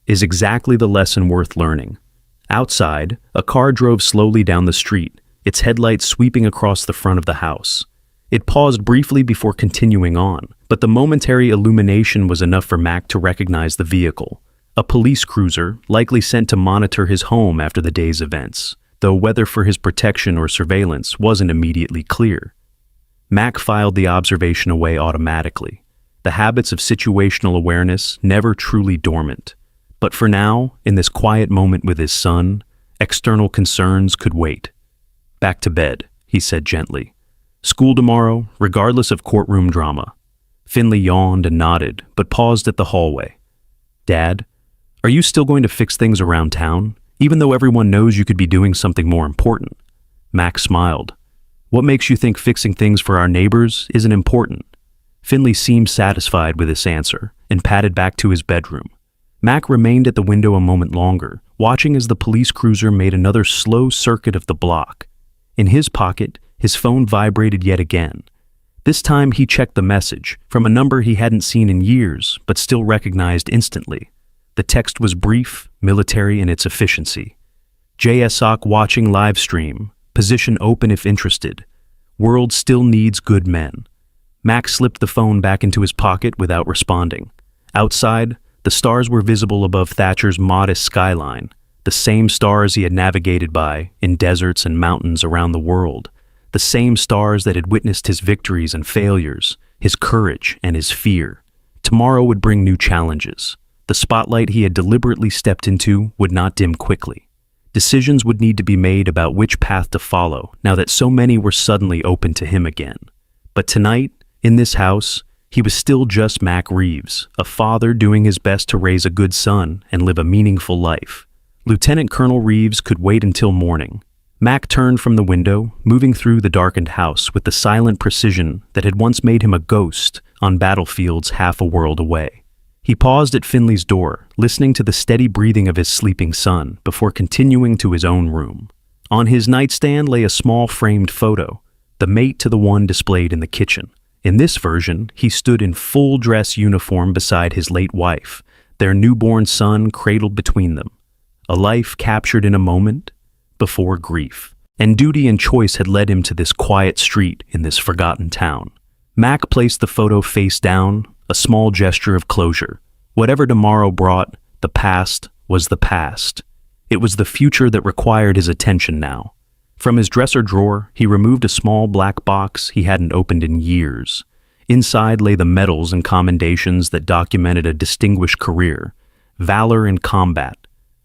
is exactly the lesson worth learning. Outside, a car drove slowly down the street, its headlights sweeping across the front of the house. It paused briefly before continuing on, but the momentary illumination was enough for Mac to recognize the vehicle. A police cruiser, likely sent to monitor his home after the day's events, though whether for his protection or surveillance wasn't immediately clear. Mac filed the observation away automatically. The habits of situational awareness never truly dormant. But for now, in this quiet moment with his son, external concerns could wait. Back to bed, he said gently. School tomorrow, regardless of courtroom drama. Finley yawned and nodded, but paused at the hallway. Dad, are you still going to fix things around town, even though everyone knows you could be doing something more important? Mac smiled. What makes you think fixing things for our neighbors isn't important? Finley seemed satisfied with this answer and padded back to his bedroom. Mac remained at the window a moment longer, watching as the police cruiser made another slow circuit of the block. In his pocket, his phone vibrated yet again. This time he checked the message, from a number he hadn't seen in years, but still recognized instantly. The text was brief, military in its efficiency. JSOC watching live stream. Position open if interested. World still needs good men. Mac slipped the phone back into his pocket without responding. Outside, the stars were visible above Thatcher's modest skyline, the same stars he had navigated by in deserts and mountains around the world, the same stars that had witnessed his victories and failures, his courage and his fear. Tomorrow would bring new challenges. The spotlight he had deliberately stepped into would not dim quickly. Decisions would need to be made about which path to follow now that so many were suddenly open to him again. But tonight, in this house, he was still just Mac Reeves, a father doing his best to raise a good son and live a meaningful life. Lieutenant Colonel Reeves could wait until morning. Mac turned from the window, moving through the darkened house with the silent precision that had once made him a ghost on battlefields half a world away. He paused at Finley's door, listening to the steady breathing of his sleeping son before continuing to his own room. On his nightstand lay a small framed photo, the mate to the one displayed in the kitchen. In this version, he stood in full dress uniform beside his late wife, their newborn son cradled between them. A life captured in a moment before grief. And duty and choice had led him to this quiet street in this forgotten town. Mac placed the photo face down, a small gesture of closure. Whatever tomorrow brought, the past was the past. It was the future that required his attention now. From his dresser drawer, he removed a small black box he hadn't opened in years. Inside lay the medals and commendations that documented a distinguished career, valor in combat,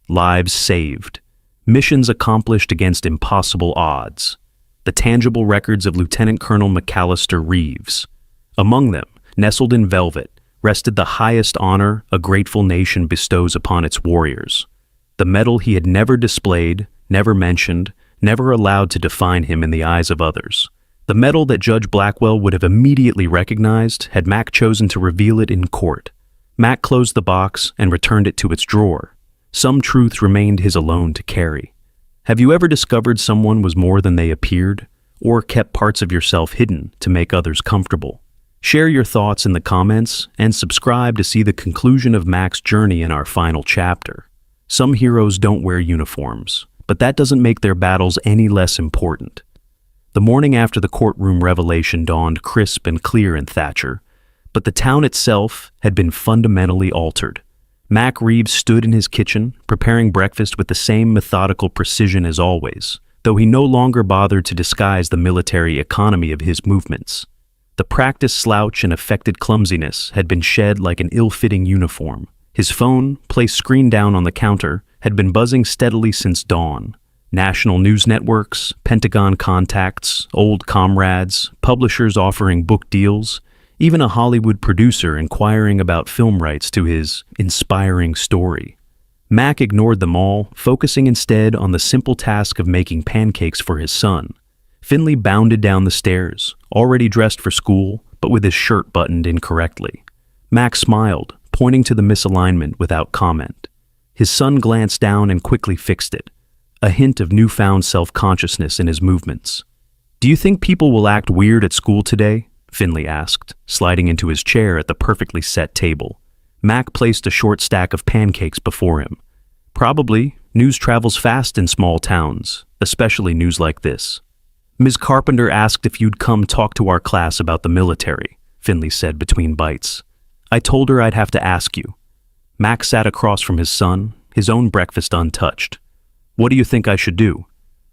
lives saved, missions accomplished against impossible odds, the tangible records of Lieutenant Colonel McAllister Reeves. Among them, nestled in velvet, rested the highest honor a grateful nation bestows upon its warriors. The medal he had never displayed, never mentioned, never allowed to define him in the eyes of others. The medal that Judge Blackwell would have immediately recognized had Mac chosen to reveal it in court. Mac closed the box and returned it to its drawer. Some truths remained his alone to carry. Have you ever discovered someone was more than they appeared, or kept parts of yourself hidden to make others comfortable? Share your thoughts in the comments and subscribe to see the conclusion of Mac's journey in our final chapter. Some heroes don't wear uniforms, but that doesn't make their battles any less important. The morning after the courtroom revelation dawned crisp and clear in Thatcher, but the town itself had been fundamentally altered. Mac Reeves stood in his kitchen, preparing breakfast with the same methodical precision as always, though he no longer bothered to disguise the military economy of his movements. The practiced slouch and affected clumsiness had been shed like an ill-fitting uniform. His phone, placed screen down on the counter, had been buzzing steadily since dawn. National news networks, Pentagon contacts, old comrades, publishers offering book deals, even a Hollywood producer inquiring about film rights to his inspiring story. Mac ignored them all, focusing instead on the simple task of making pancakes for his son. Finley bounded down the stairs, already dressed for school, but with his shirt buttoned incorrectly. Mac smiled, pointing to the misalignment without comment. His son glanced down and quickly fixed it, a hint of newfound self-consciousness in his movements. "Do you think people will act weird at school today?" Finley asked, sliding into his chair at the perfectly set table. Mac placed a short stack of pancakes before him. "Probably. News travels fast in small towns, especially news like this." "Ms. Carpenter asked if you'd come talk to our class about the military," Finley said between bites. "I told her I'd have to ask you." Mac sat across from his son, his own breakfast untouched. "What do you think I should do?"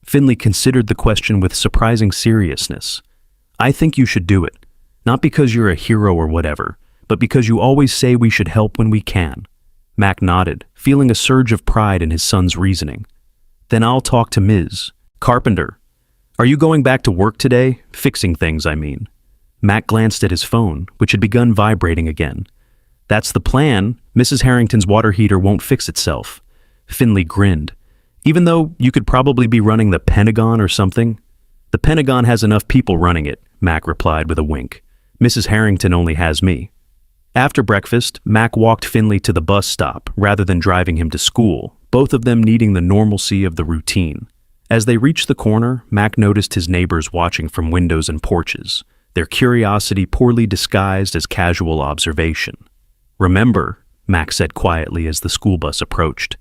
Finley considered the question with surprising seriousness. "I think you should do it, not because you're a hero or whatever, but because you always say we should help when we can." Mac nodded, feeling a surge of pride in his son's reasoning. "Then I'll talk to Ms. Carpenter. Are you going back to work today? Fixing things, I mean." Mac glanced at his phone, which had begun vibrating again. "That's the plan. Mrs. Harrington's water heater won't fix itself." Finley grinned. "Even though you could probably be running the Pentagon or something?" "The Pentagon has enough people running it," Mac replied with a wink. "Mrs. Harrington only has me." After breakfast, Mac walked Finley to the bus stop rather than driving him to school, both of them needing the normalcy of the routine. As they reached the corner, Mac noticed his neighbors watching from windows and porches, their curiosity poorly disguised as casual observation. "Remember," Mac said quietly as the school bus approached,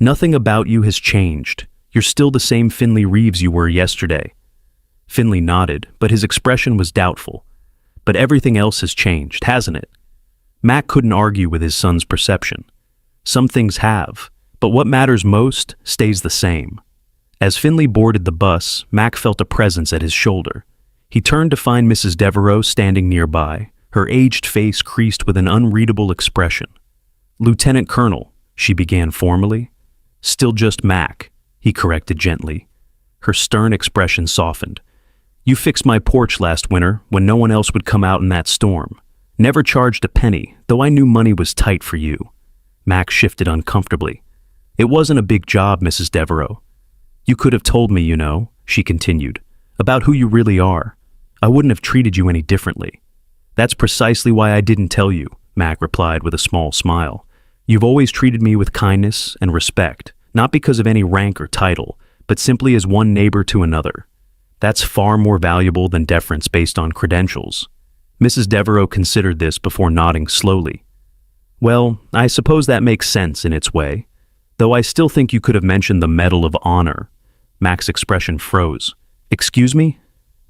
"nothing about you has changed. You're still the same Finley Reeves you were yesterday." Finley nodded, but his expression was doubtful. "But everything else has changed, hasn't it?" Mac couldn't argue with his son's perception. Some things have, but what matters most stays the same. As Finley boarded the bus, Mac felt a presence at his shoulder. He turned to find Mrs. Devereaux standing nearby, her aged face creased with an unreadable expression. "Lieutenant Colonel," she began formally. "Still just Mac," he corrected gently. Her stern expression softened. "You fixed my porch last winter when no one else would come out in that storm. Never charged a penny, though I knew money was tight for you." Mac shifted uncomfortably. "It wasn't a big job, Mrs. Devereaux. You could have told me, you know," she continued, "about who you really are. I wouldn't have treated you any differently." "That's precisely why I didn't tell you," Mac replied with a small smile. "You've always treated me with kindness and respect, not because of any rank or title, but simply as one neighbor to another. That's far more valuable than deference based on credentials." Mrs. Devereaux considered this before nodding slowly. "Well, I suppose that makes sense in its way, though I still think you could have mentioned the Medal of Honor." Mac's expression froze. "Excuse me?"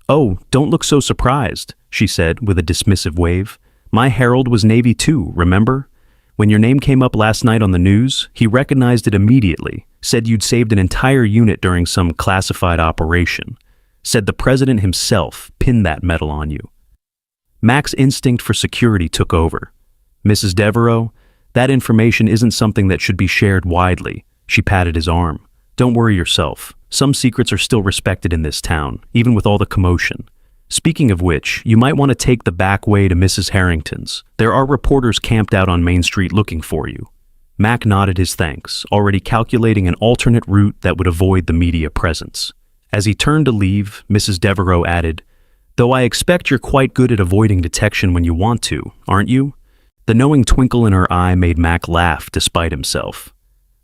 "Oh, don't look so surprised," she said with a dismissive wave. "My herald was Navy too, remember? When your name came up last night on the news, he recognized it immediately, said you'd saved an entire unit during some classified operation. Said the president himself pinned that medal on you." Mac's instinct for security took over. "Mrs. Devereaux, that information isn't something that should be shared widely." She patted his arm. "Don't worry yourself. Some secrets are still respected in this town, even with all the commotion. Speaking of which, you might want to take the back way to Mrs. Harrington's. There are reporters camped out on Main Street looking for you." Mac nodded his thanks, already calculating an alternate route that would avoid the media presence. As he turned to leave, Mrs. Devereaux added, "Though I expect you're quite good at avoiding detection when you want to, aren't you?" The knowing twinkle in her eye made Mac laugh despite himself.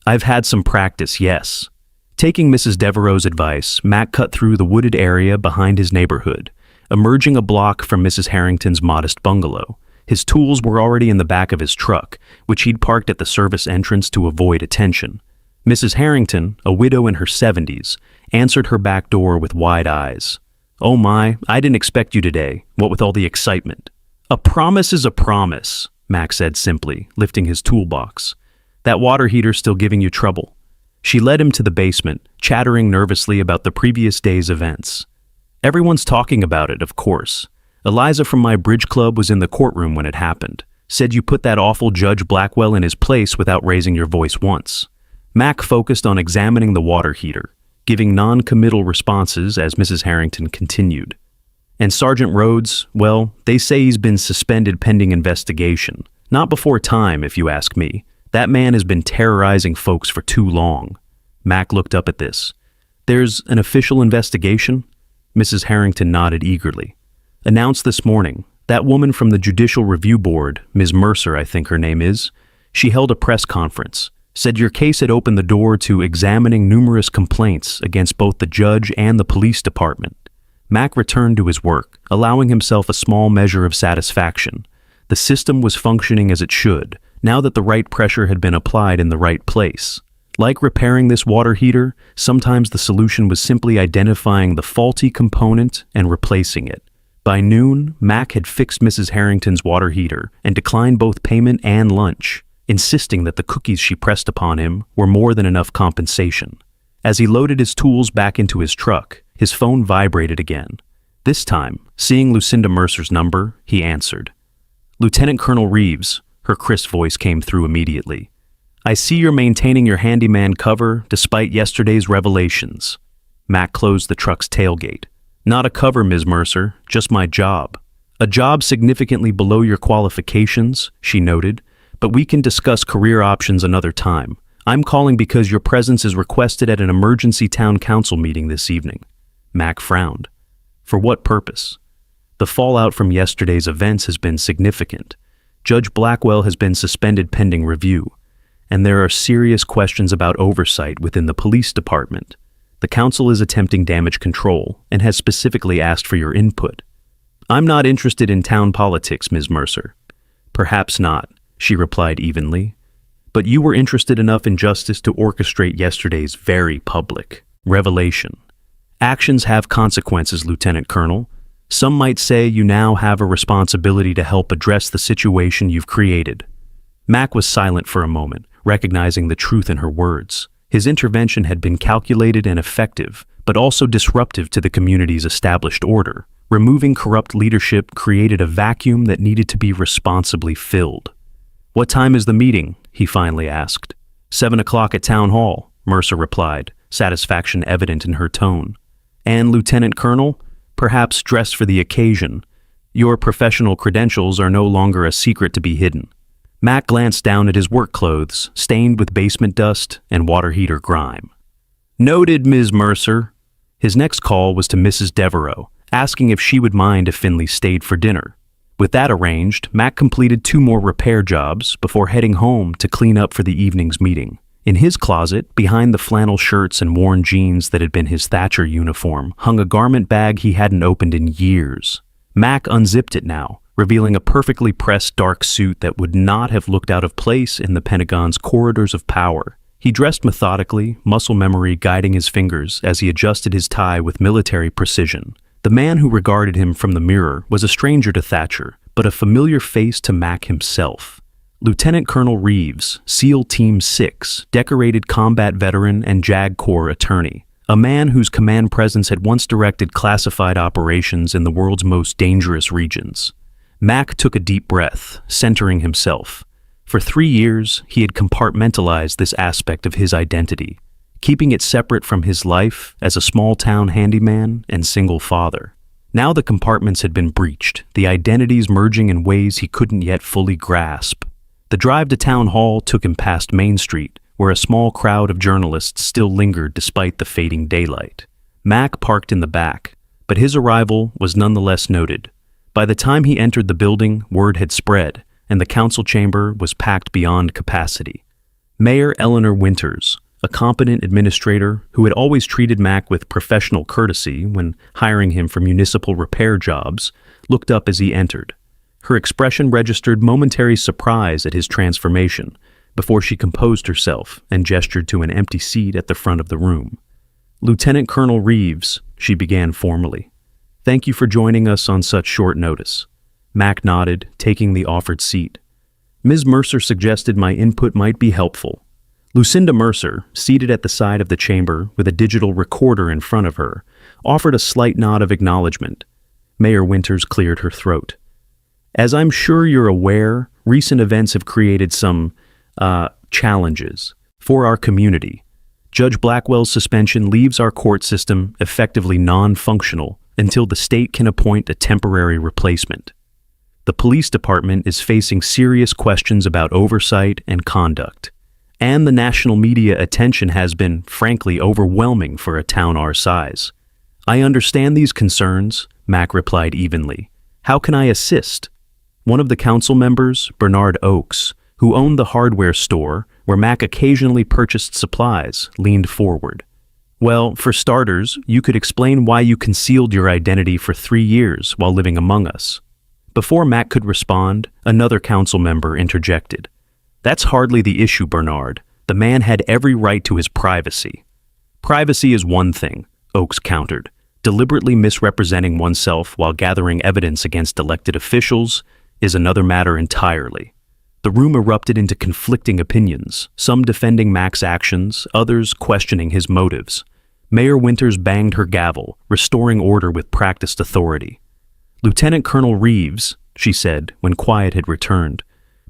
"I've had some practice, yes." Taking Mrs. Devereaux's advice, Mac cut through the wooded area behind his neighborhood, emerging a block from Mrs. Harrington's modest bungalow. His tools were already in the back of his truck, which he'd parked at the service entrance to avoid attention. Mrs. Harrington, a widow in her 70s, answered her back door with wide eyes. "Oh my, I didn't expect you today, what with all the excitement." "A promise is a promise," Mac said simply, lifting his toolbox. "That water heater's still giving you trouble." She led him to the basement, chattering nervously about the previous day's events. "Everyone's talking about it, of course. Eliza from my bridge club was in the courtroom when it happened. Said you put that awful Judge Blackwell in his place without raising your voice once." Mac focused on examining the water heater, giving non-committal responses as Mrs. Harrington continued. "And Sergeant Rhodes, well, they say he's been suspended pending investigation. Not before time, if you ask me. That man has been terrorizing folks for too long." Mac looked up at this. "There's an official investigation?" Mrs. Harrington nodded eagerly. "Announced this morning. That woman from the Judicial Review Board, Ms. Mercer, I think her name is, she held a press conference, said your case had opened the door to examining numerous complaints against both the judge and the police department. Mac returned to his work, allowing himself a small measure of satisfaction. The system was functioning as it should, now that the right pressure had been applied in the right place. Like repairing this water heater, sometimes the solution was simply identifying the faulty component and replacing it. By noon, Mac had fixed Mrs. Harrington's water heater and declined both payment and lunch, insisting that the cookies she pressed upon him were more than enough compensation. As he loaded his tools back into his truck, his phone vibrated again. This time, seeing Lucinda Mercer's number, he answered. "Lieutenant Colonel Reeves," her crisp voice came through immediately. "I see you're maintaining your handyman cover despite yesterday's revelations." Mac closed the truck's tailgate. "Not a cover, Ms. Mercer, just my job." "A job significantly below your qualifications," she noted, "but we can discuss career options another time. I'm calling because your presence is requested at an emergency town council meeting this evening." Mac frowned. "For what purpose?" "The fallout from yesterday's events has been significant. Judge Blackwell has been suspended pending review, and there are serious questions about oversight within the police department. The council is attempting damage control and has specifically asked for your input." "I'm not interested in town politics, Ms. Mercer." "Perhaps not," she replied evenly. "But you were interested enough in justice to orchestrate yesterday's very public revelation. Actions have consequences, Lieutenant Colonel. Some might say you now have a responsibility to help address the situation you've created." Mac was silent for a moment, recognizing the truth in her words. His intervention had been calculated and effective, but also disruptive to the community's established order. Removing corrupt leadership created a vacuum that needed to be responsibly filled. "What time is the meeting?" he finally asked. 7 o'clock at Town Hall, Mercer replied, satisfaction evident in her tone. "And Lieutenant Colonel, perhaps dressed for the occasion. Your professional credentials are no longer a secret to be hidden." Mac glanced down at his work clothes, stained with basement dust and water heater grime. "Noted, Ms. Mercer." His next call was to Mrs. Devereaux, asking if she would mind if Finley stayed for dinner. With that arranged, Mac completed 2 more repair jobs before heading home to clean up for the evening's meeting. In his closet, behind the flannel shirts and worn jeans that had been his Thatcher uniform, hung a garment bag he hadn't opened in years. Mac unzipped it now, revealing a perfectly pressed dark suit that would not have looked out of place in the Pentagon's corridors of power. He dressed methodically, muscle memory guiding his fingers as he adjusted his tie with military precision. The man who regarded him from the mirror was a stranger to Thatcher, but a familiar face to Mac himself. Lieutenant Colonel Reeves, SEAL Team 6, decorated combat veteran and JAG Corps attorney. A man whose command presence had once directed classified operations in the world's most dangerous regions. Mac took a deep breath, centering himself. For 3 years, he had compartmentalized this aspect of his identity, keeping it separate from his life as a small-town handyman and single father. Now the compartments had been breached, the identities merging in ways he couldn't yet fully grasp. The drive to Town Hall took him past Main Street, where a small crowd of journalists still lingered despite the fading daylight. Mac parked in the back, but his arrival was nonetheless noted. By the time he entered the building, word had spread, and the council chamber was packed beyond capacity. Mayor Eleanor Winters, a competent administrator who had always treated Mac with professional courtesy when hiring him for municipal repair jobs, looked up as he entered. Her expression registered momentary surprise at his transformation, before she composed herself and gestured to an empty seat at the front of the room. "Lieutenant Colonel Reeves," she began formally. "Thank you for joining us on such short notice." Mac nodded, taking the offered seat. "Ms. Mercer suggested my input might be helpful." Lucinda Mercer, seated at the side of the chamber with a digital recorder in front of her, offered a slight nod of acknowledgement. Mayor Winters cleared her throat. "As I'm sure you're aware, recent events have created some challenges for our community. Judge Blackwell's suspension leaves our court system effectively non-functional until the state can appoint a temporary replacement. The police department is facing serious questions about oversight and conduct, and the national media attention has been, frankly, overwhelming for a town our size. I understand these concerns," Mac replied evenly. How can I assist? One of the council members, Bernard Oakes, who owned the hardware store where Mac occasionally purchased supplies, leaned forward. Well, for starters, you could explain why you concealed your identity for 3 years while living among us. Before Mac could respond, another council member interjected. That's hardly the issue, Bernard. The man had every right to his privacy. Privacy is one thing, Oakes countered. Deliberately misrepresenting oneself while gathering evidence against elected officials is another matter entirely. The room erupted into conflicting opinions, some defending Mac's actions, others questioning his motives. Mayor Winters banged her gavel, restoring order with practiced authority. "Lieutenant Colonel Reeves," she said when quiet had returned,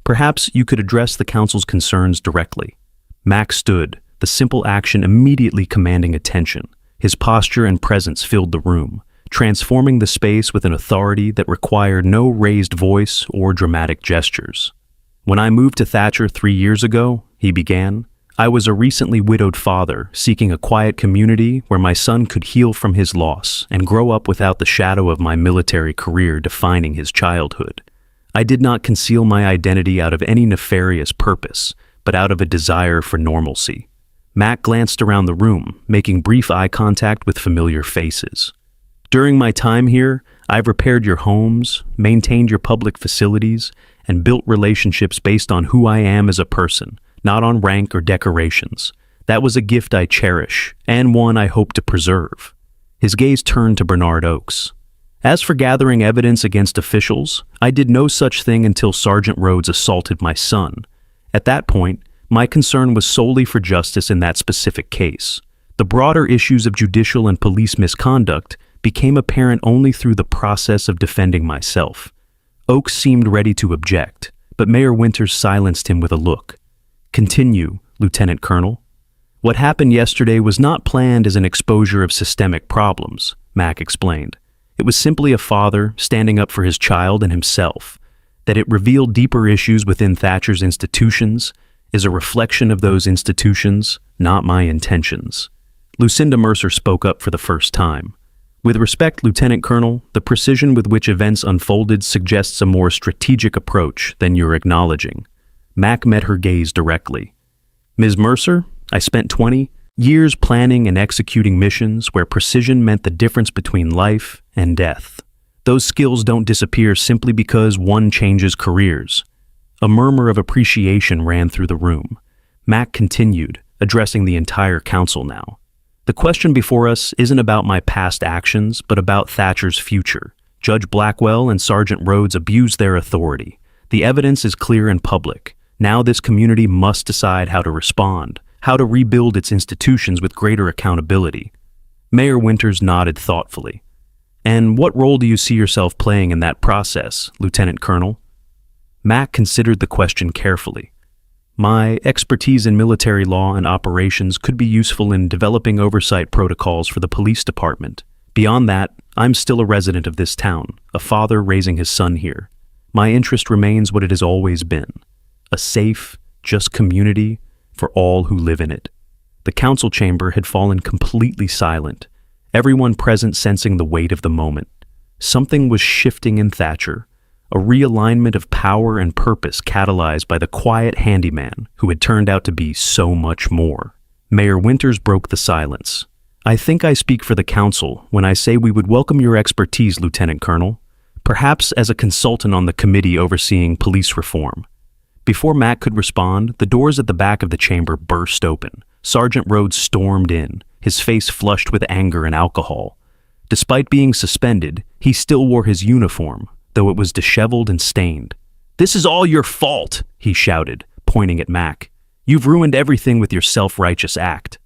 "perhaps you could address the council's concerns directly." Mac stood, the simple action immediately commanding attention. His posture and presence filled the room, transforming the space with an authority that required no raised voice or dramatic gestures. "When I moved to Thatcher 3 years ago," he began, "I was a recently widowed father seeking a quiet community where my son could heal from his loss and grow up without the shadow of my military career defining his childhood. I did not conceal my identity out of any nefarious purpose, but out of a desire for normalcy." Mac glanced around the room, making brief eye contact with familiar faces. "During my time here, I've repaired your homes, maintained your public facilities, and built relationships based on who I am as a person, not on rank or decorations. That was a gift I cherish, and one I hope to preserve." His gaze turned to Bernard Oakes. "As for gathering evidence against officials, I did no such thing until Sergeant Rhodes assaulted my son. At that point, my concern was solely for justice in that specific case. The broader issues of judicial and police misconduct became apparent only through the process of defending myself." Oakes seemed ready to object, but Mayor Winters silenced him with a look. "Continue, Lieutenant Colonel." "What happened yesterday was not planned as an exposure of systemic problems," Mac explained. "It was simply a father standing up for his child and himself. That it revealed deeper issues within Thatcher's institutions is a reflection of those institutions, not my intentions." Lucinda Mercer spoke up for the first time. "With respect, Lieutenant Colonel, the precision with which events unfolded suggests a more strategic approach than you're acknowledging." Mac met her gaze directly. "Ms. Mercer, I spent 20 years planning and executing missions where precision meant the difference between life and death. Those skills don't disappear simply because one changes careers." A murmur of appreciation ran through the room. Mac continued, addressing the entire council now. "The question before us isn't about my past actions, but about Thatcher's future. Judge Blackwell and Sergeant Rhodes abused their authority. The evidence is clear and public. Now this community must decide how to respond, how to rebuild its institutions with greater accountability." Mayor Winters nodded thoughtfully. "And what role do you see yourself playing in that process, Lieutenant Colonel?" Mac considered the question carefully. "My expertise in military law and operations could be useful in developing oversight protocols for the police department. Beyond that, I'm still a resident of this town, a father raising his son here. My interest remains what it has always been, a safe, just community for all who live in it." The council chamber had fallen completely silent, everyone present sensing the weight of the moment. Something was shifting in Thatcher, a realignment of power and purpose catalyzed by the quiet handyman who had turned out to be so much more. Mayor Winters broke the silence. "I think I speak for the council when I say we would welcome your expertise, Lieutenant Colonel, perhaps as a consultant on the committee overseeing police reform." Before Mac could respond, the doors at the back of the chamber burst open. Sergeant Rhodes stormed in, his face flushed with anger and alcohol. Despite being suspended, he still wore his uniform, though it was disheveled and stained. "This is all your fault," he shouted, pointing at Mac. "You've ruined everything with your self-righteous act."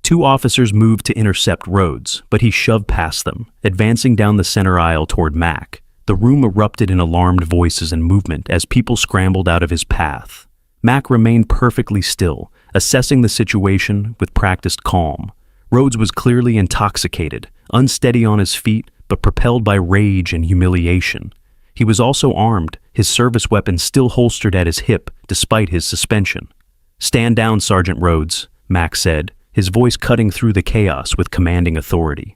2 officers moved to intercept Rhodes, but he shoved past them, advancing down the center aisle toward Mac. The room erupted in alarmed voices and movement as people scrambled out of his path. Mac remained perfectly still, assessing the situation with practiced calm. Rhodes was clearly intoxicated, unsteady on his feet, but propelled by rage and humiliation. He was also armed, his service weapon still holstered at his hip despite his suspension. "Stand down, Sergeant Rhodes," Mac said, his voice cutting through the chaos with commanding authority.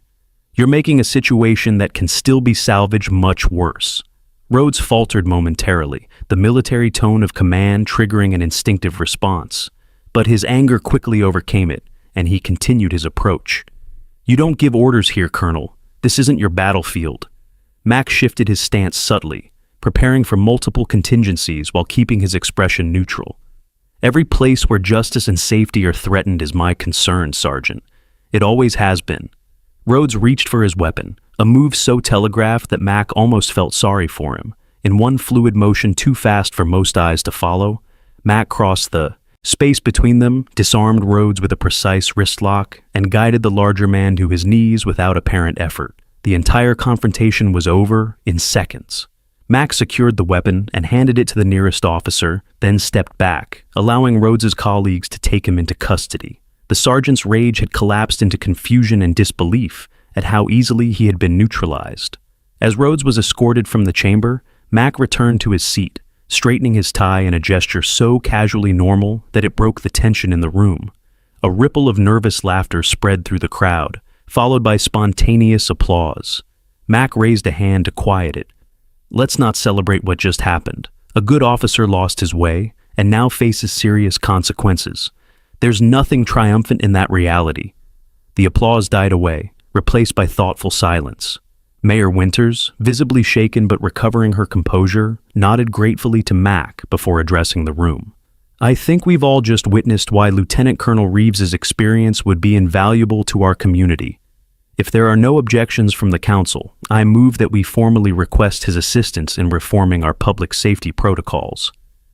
"You're making a situation that can still be salvaged much worse." Rhodes faltered momentarily, the military tone of command triggering an instinctive response. But his anger quickly overcame it, and he continued his approach. "You don't give orders here, Colonel. This isn't your battlefield." Mac shifted his stance subtly, preparing for multiple contingencies while keeping his expression neutral. "Every place where justice and safety are threatened is my concern, Sergeant. It always has been." Rhodes reached for his weapon, a move so telegraphed that Mac almost felt sorry for him. In one fluid motion too fast for most eyes to follow, Mac crossed the space between them, disarmed Rhodes with a precise wrist lock, and guided the larger man to his knees without apparent effort. The entire confrontation was over in seconds. Mac secured the weapon and handed it to the nearest officer, then stepped back, allowing Rhodes's colleagues to take him into custody. The sergeant's rage had collapsed into confusion and disbelief at how easily he had been neutralized. As Rhodes was escorted from the chamber, Mac returned to his seat, straightening his tie in a gesture so casually normal that it broke the tension in the room. A ripple of nervous laughter spread through the crowd, followed by spontaneous applause. Mac raised a hand to quiet it. "Let's not celebrate what just happened. A good officer lost his way and now faces serious consequences. There's nothing triumphant in that reality." The applause died away, replaced by thoughtful silence. Mayor Winters, visibly shaken but recovering her composure, nodded gratefully to Mac before addressing the room. "I think we've all just witnessed why Lieutenant Colonel Reeves's experience would be invaluable to our community. If there are no objections from the council, I move that we formally request his assistance in reforming our public safety protocols."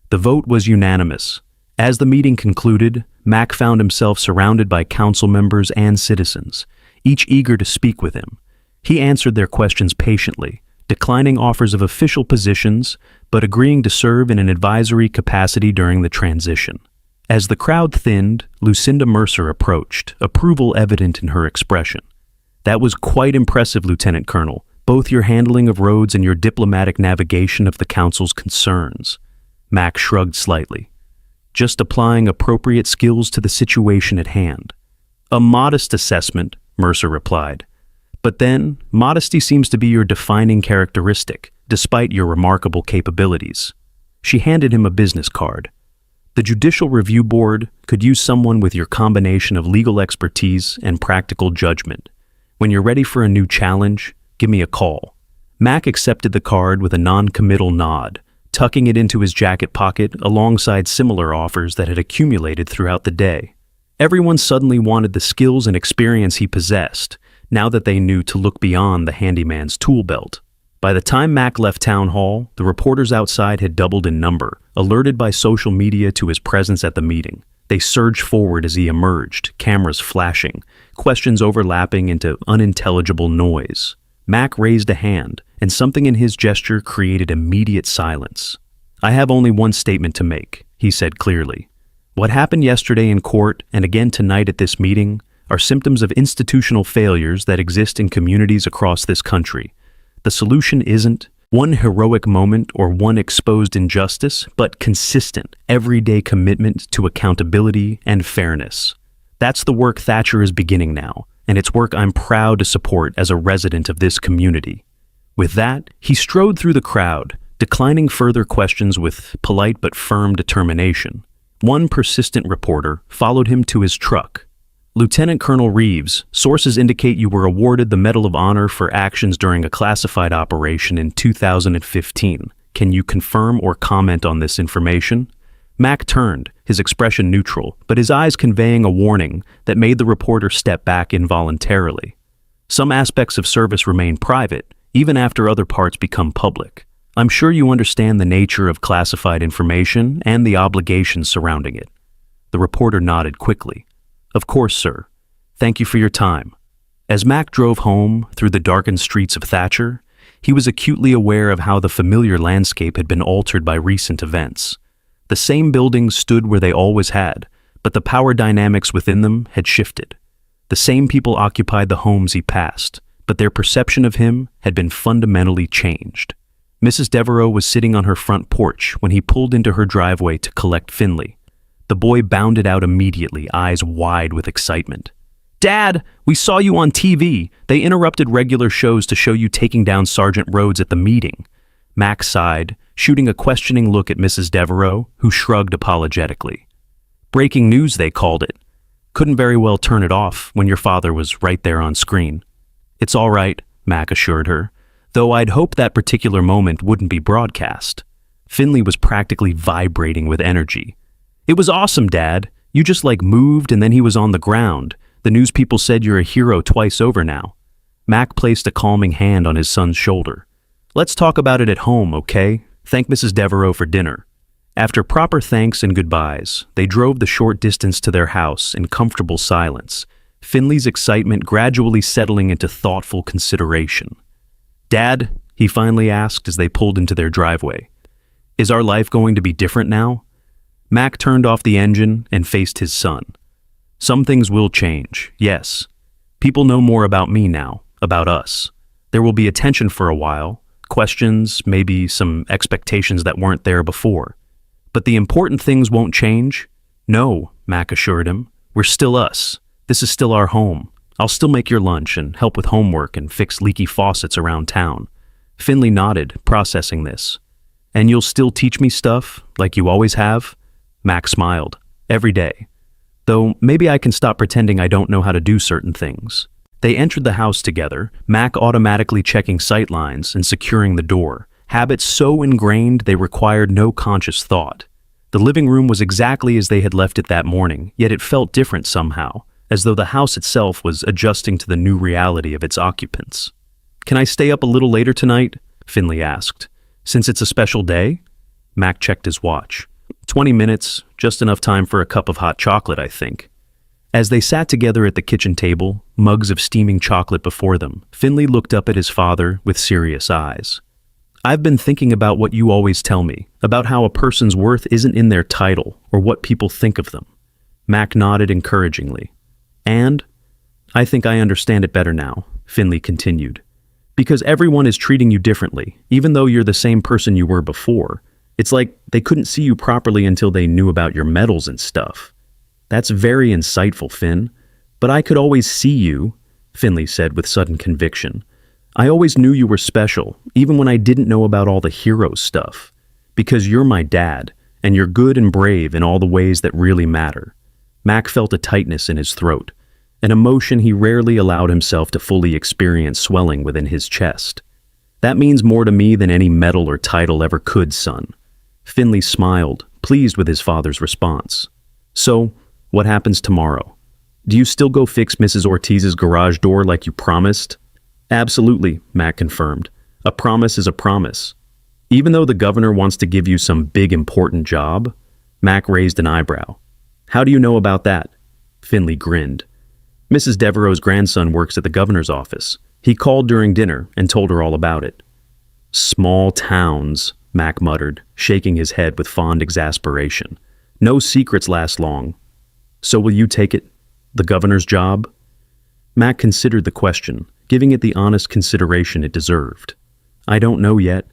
The vote was unanimous. As the meeting concluded, Mac found himself surrounded by council members and citizens, each eager to speak with him. He answered their questions patiently, declining offers of official positions, but agreeing to serve in an advisory capacity during the transition. As the crowd thinned, Lucinda Mercer approached, approval evident in her expression. "That was quite impressive, Lieutenant Colonel, both your handling of Rhodes and your diplomatic navigation of the council's concerns." Mac shrugged slightly. "Just applying appropriate skills to the situation at hand." "A modest assessment," Mercer replied. "But then, modesty seems to be your defining characteristic, despite your remarkable capabilities." She handed him a business card. "The Judicial Review Board could use someone with your combination of legal expertise and practical judgment. When you're ready for a new challenge, give me a call." Mac accepted the card with a non-committal nod, tucking it into his jacket pocket alongside similar offers that had accumulated throughout the day. Everyone suddenly wanted the skills and experience he possessed, now that they knew to look beyond the handyman's tool belt. By the time Mac left town hall, the reporters outside had doubled in number, alerted by social media to his presence at the meeting. They surged forward as he emerged, cameras flashing, questions overlapping into unintelligible noise. Mac raised a hand, and something in his gesture created immediate silence. "I have only one statement to make," he said clearly. "What happened yesterday in court and again tonight at this meeting are symptoms of institutional failures that exist in communities across this country. The solution isn't one heroic moment or one exposed injustice, but consistent, everyday commitment to accountability and fairness. That's the work Thatcher is beginning now, and it's work I'm proud to support as a resident of this community." With that, he strode through the crowd, declining further questions with polite but firm determination. One persistent reporter followed him to his truck. "Lieutenant Colonel Reeves, sources indicate you were awarded the Medal of Honor for actions during a classified operation in 2015. Can you confirm or comment on this information?" Mac turned, his expression neutral, but his eyes conveying a warning that made the reporter step back involuntarily. "Some aspects of service remain private, even after other parts become public. I'm sure you understand the nature of classified information and the obligations surrounding it." The reporter nodded quickly. "Of course, sir. Thank you for your time." As Mac drove home through the darkened streets of Thatcher, he was acutely aware of how the familiar landscape had been altered by recent events. The same buildings stood where they always had, but the power dynamics within them had shifted. The same people occupied the homes he passed, but their perception of him had been fundamentally changed. Mrs. Devereaux was sitting on her front porch when he pulled into her driveway to collect Finley. The boy bounded out immediately, eyes wide with excitement. "Dad, we saw you on TV. They interrupted regular shows to show you taking down Sergeant Rhodes at the meeting." Mac sighed, shooting a questioning look at Mrs. Devereaux, who shrugged apologetically. Breaking news, they called it. Couldn't very well turn it off when your father was right there on screen. It's all right, Mac assured her, though I'd hoped that particular moment wouldn't be broadcast. Finley was practically vibrating with energy. It was awesome, Dad. You just moved and then he was on the ground. The news people said you're a hero twice over now. Mac placed a calming hand on his son's shoulder. Let's talk about it at home, okay? Thank Mrs. Devereaux for dinner. After proper thanks and goodbyes, they drove the short distance to their house in comfortable silence, Finley's excitement gradually settling into thoughtful consideration. Dad, he finally asked as they pulled into their driveway, is our life going to be different now? Mac turned off the engine and faced his son. Some things will change, yes. People know more about me now, about us. There will be attention for a while, questions, maybe some expectations that weren't there before. But the important things won't change? No, Mac assured him. We're still us. This is still our home. I'll still make your lunch and help with homework and fix leaky faucets around town. Finley nodded, processing this. And you'll still teach me stuff, like you always have? Mac smiled. Every day. Though maybe I can stop pretending I don't know how to do certain things. They entered the house together, Mac automatically checking sight lines and securing the door, habits so ingrained they required no conscious thought. The living room was exactly as they had left it that morning, yet it felt different somehow, as though the house itself was adjusting to the new reality of its occupants. Can I stay up a little later tonight? Finley asked. Since it's a special day? Mac checked his watch. 20 minutes, just enough time for a cup of hot chocolate, I think. As they sat together at the kitchen table, mugs of steaming chocolate before them, Finley looked up at his father with serious eyes. I've been thinking about what you always tell me, about how a person's worth isn't in their title or what people think of them. Mac nodded encouragingly. And? I think I understand it better now, Finley continued. Because everyone is treating you differently, even though you're the same person you were before. It's like they couldn't see you properly until they knew about your medals and stuff. That's very insightful, Finn. But I could always see you, Finley said with sudden conviction. I always knew you were special, even when I didn't know about all the hero stuff. Because you're my dad, and you're good and brave in all the ways that really matter. Mac felt a tightness in his throat, an emotion he rarely allowed himself to fully experience swelling within his chest. That means more to me than any medal or title ever could, son. Finley smiled, pleased with his father's response. So, what happens tomorrow? Do you still go fix Mrs. Ortiz's garage door like you promised? Absolutely, Mac confirmed. A promise is a promise. Even though the governor wants to give you some big important job? Mac raised an eyebrow. How do you know about that? Finley grinned. Mrs. Devereaux's grandson works at the governor's office. He called during dinner and told her all about it. Small towns, Mac muttered, shaking his head with fond exasperation. No secrets last long. So will you take it? The governor's job? Mac considered the question, giving it the honest consideration it deserved. I don't know yet.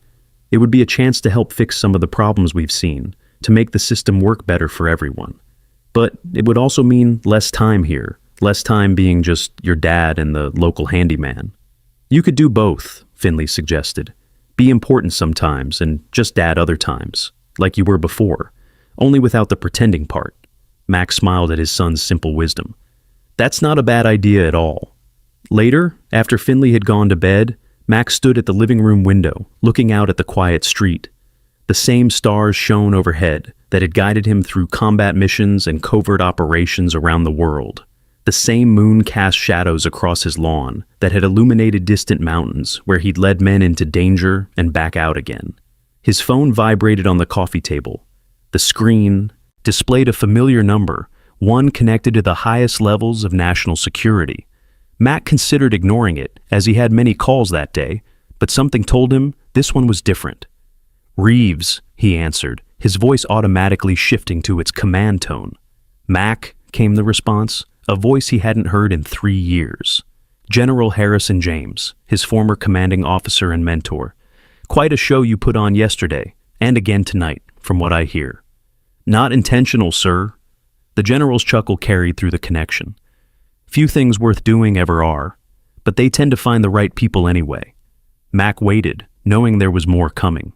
It would be a chance to help fix some of the problems we've seen, to make the system work better for everyone. But it would also mean less time here, less time being just your dad and the local handyman. You could do both, Finley suggested. Be important sometimes and just dad other times, like you were before, only without the pretending part. Mac smiled at his son's simple wisdom. That's not a bad idea at all. Later, after Finley had gone to bed, Mac stood at the living room window, looking out at the quiet street. The same stars shone overhead that had guided him through combat missions and covert operations around the world. The same moon cast shadows across his lawn that had illuminated distant mountains where he'd led men into danger and back out again. His phone vibrated on the coffee table. The screen displayed a familiar number, one connected to the highest levels of national security. Mac considered ignoring it, as he had many calls that day, but something told him this one was different. Reeves, he answered, his voice automatically shifting to its command tone. Mac, came the response, a voice he hadn't heard in 3 years. General Harrison James, his former commanding officer and mentor. Quite a show you put on yesterday, and again tonight, from what I hear. Not intentional, sir. The general's chuckle carried through the connection. Few things worth doing ever are, but they tend to find the right people anyway. Mac waited, knowing there was more coming.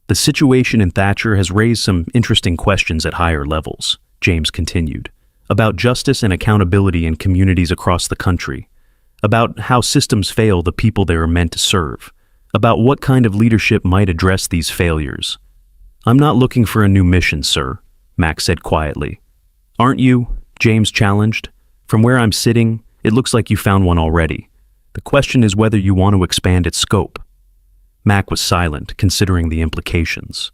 The situation in Thatcher has raised some interesting questions at higher levels, James continued, about justice and accountability in communities across the country, about how systems fail the people they are meant to serve, about what kind of leadership might address these failures. "I'm not looking for a new mission, sir," Mac said quietly. "Aren't you?" James challenged. "From where I'm sitting, it looks like you found one already. The question is whether you want to expand its scope." Mac was silent, considering the implications.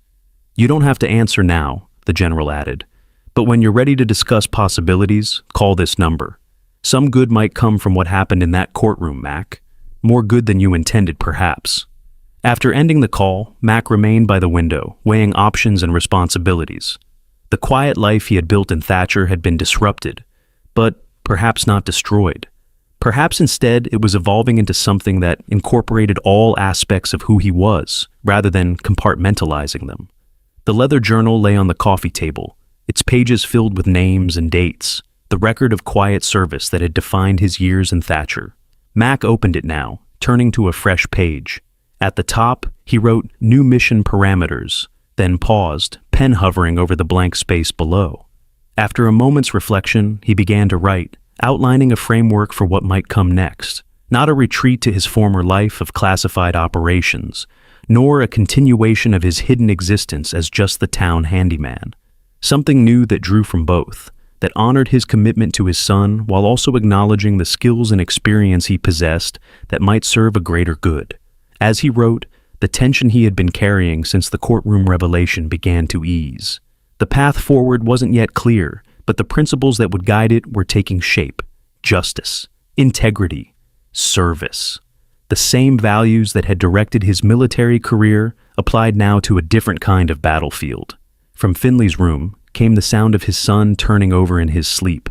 "You don't have to answer now," the general added, "but when you're ready to discuss possibilities, call this number. Some good might come from what happened in that courtroom, Mac. More good than you intended, perhaps." After ending the call, Mac remained by the window, weighing options and responsibilities. The quiet life he had built in Thatcher had been disrupted, but perhaps not destroyed. Perhaps instead it was evolving into something that incorporated all aspects of who he was, rather than compartmentalizing them. The leather journal lay on the coffee table, its pages filled with names and dates, the record of quiet service that had defined his years in Thatcher. Mac opened it now, turning to a fresh page. At the top, he wrote "New Mission Parameters," then paused, pen hovering over the blank space below. After a moment's reflection, he began to write, outlining a framework for what might come next, not a retreat to his former life of classified operations, nor a continuation of his hidden existence as just the town handyman. Something new that drew from both, that honored his commitment to his son while also acknowledging the skills and experience he possessed that might serve a greater good. As he wrote, the tension he had been carrying since the courtroom revelation began to ease. The path forward wasn't yet clear, but the principles that would guide it were taking shape. Justice, integrity, service. The same values that had directed his military career applied now to a different kind of battlefield. From Finley's room came the sound of his son turning over in his sleep,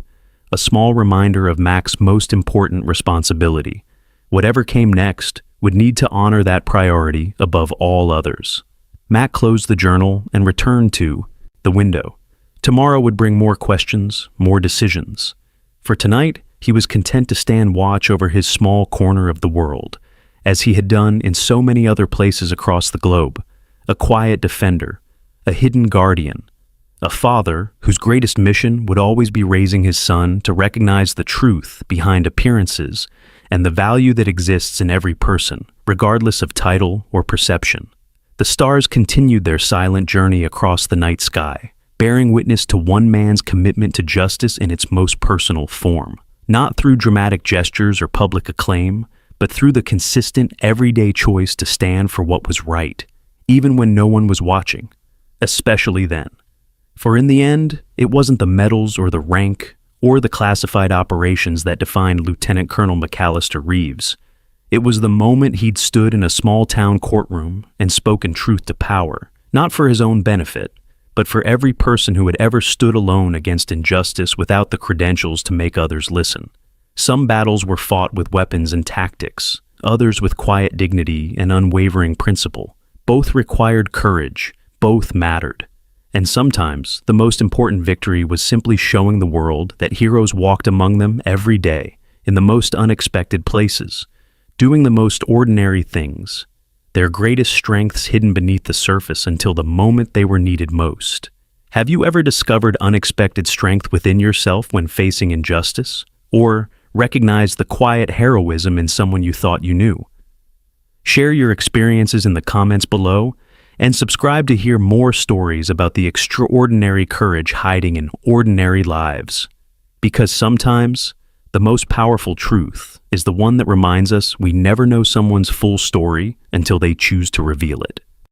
a small reminder of Mac's most important responsibility. Whatever came next would need to honor that priority above all others. Mac closed the journal and returned to the window. Tomorrow would bring more questions, more decisions. For tonight, he was content to stand watch over his small corner of the world, as he had done in so many other places across the globe, a quiet defender, a hidden guardian, a father whose greatest mission would always be raising his son to recognize the truth behind appearances and the value that exists in every person, regardless of title or perception. The stars continued their silent journey across the night sky, bearing witness to one man's commitment to justice in its most personal form, not through dramatic gestures or public acclaim, but through the consistent, everyday choice to stand for what was right, even when no one was watching, especially then. For in the end, it wasn't the medals or the rank or the classified operations that defined Lieutenant Colonel McAllister Reeves. It was the moment he'd stood in a small-town courtroom and spoken truth to power, not for his own benefit, but for every person who had ever stood alone against injustice without the credentials to make others listen. Some battles were fought with weapons and tactics, others with quiet dignity and unwavering principle. Both required courage, both mattered. And sometimes, the most important victory was simply showing the world that heroes walked among them every day, in the most unexpected places, doing the most ordinary things, their greatest strengths hidden beneath the surface until the moment they were needed most. Have you ever discovered unexpected strength within yourself when facing injustice? Or recognized the quiet heroism in someone you thought you knew? Share your experiences in the comments below, and subscribe to hear more stories about the extraordinary courage hiding in ordinary lives. Because sometimes, the most powerful truth is the one that reminds us we never know someone's full story until they choose to reveal it.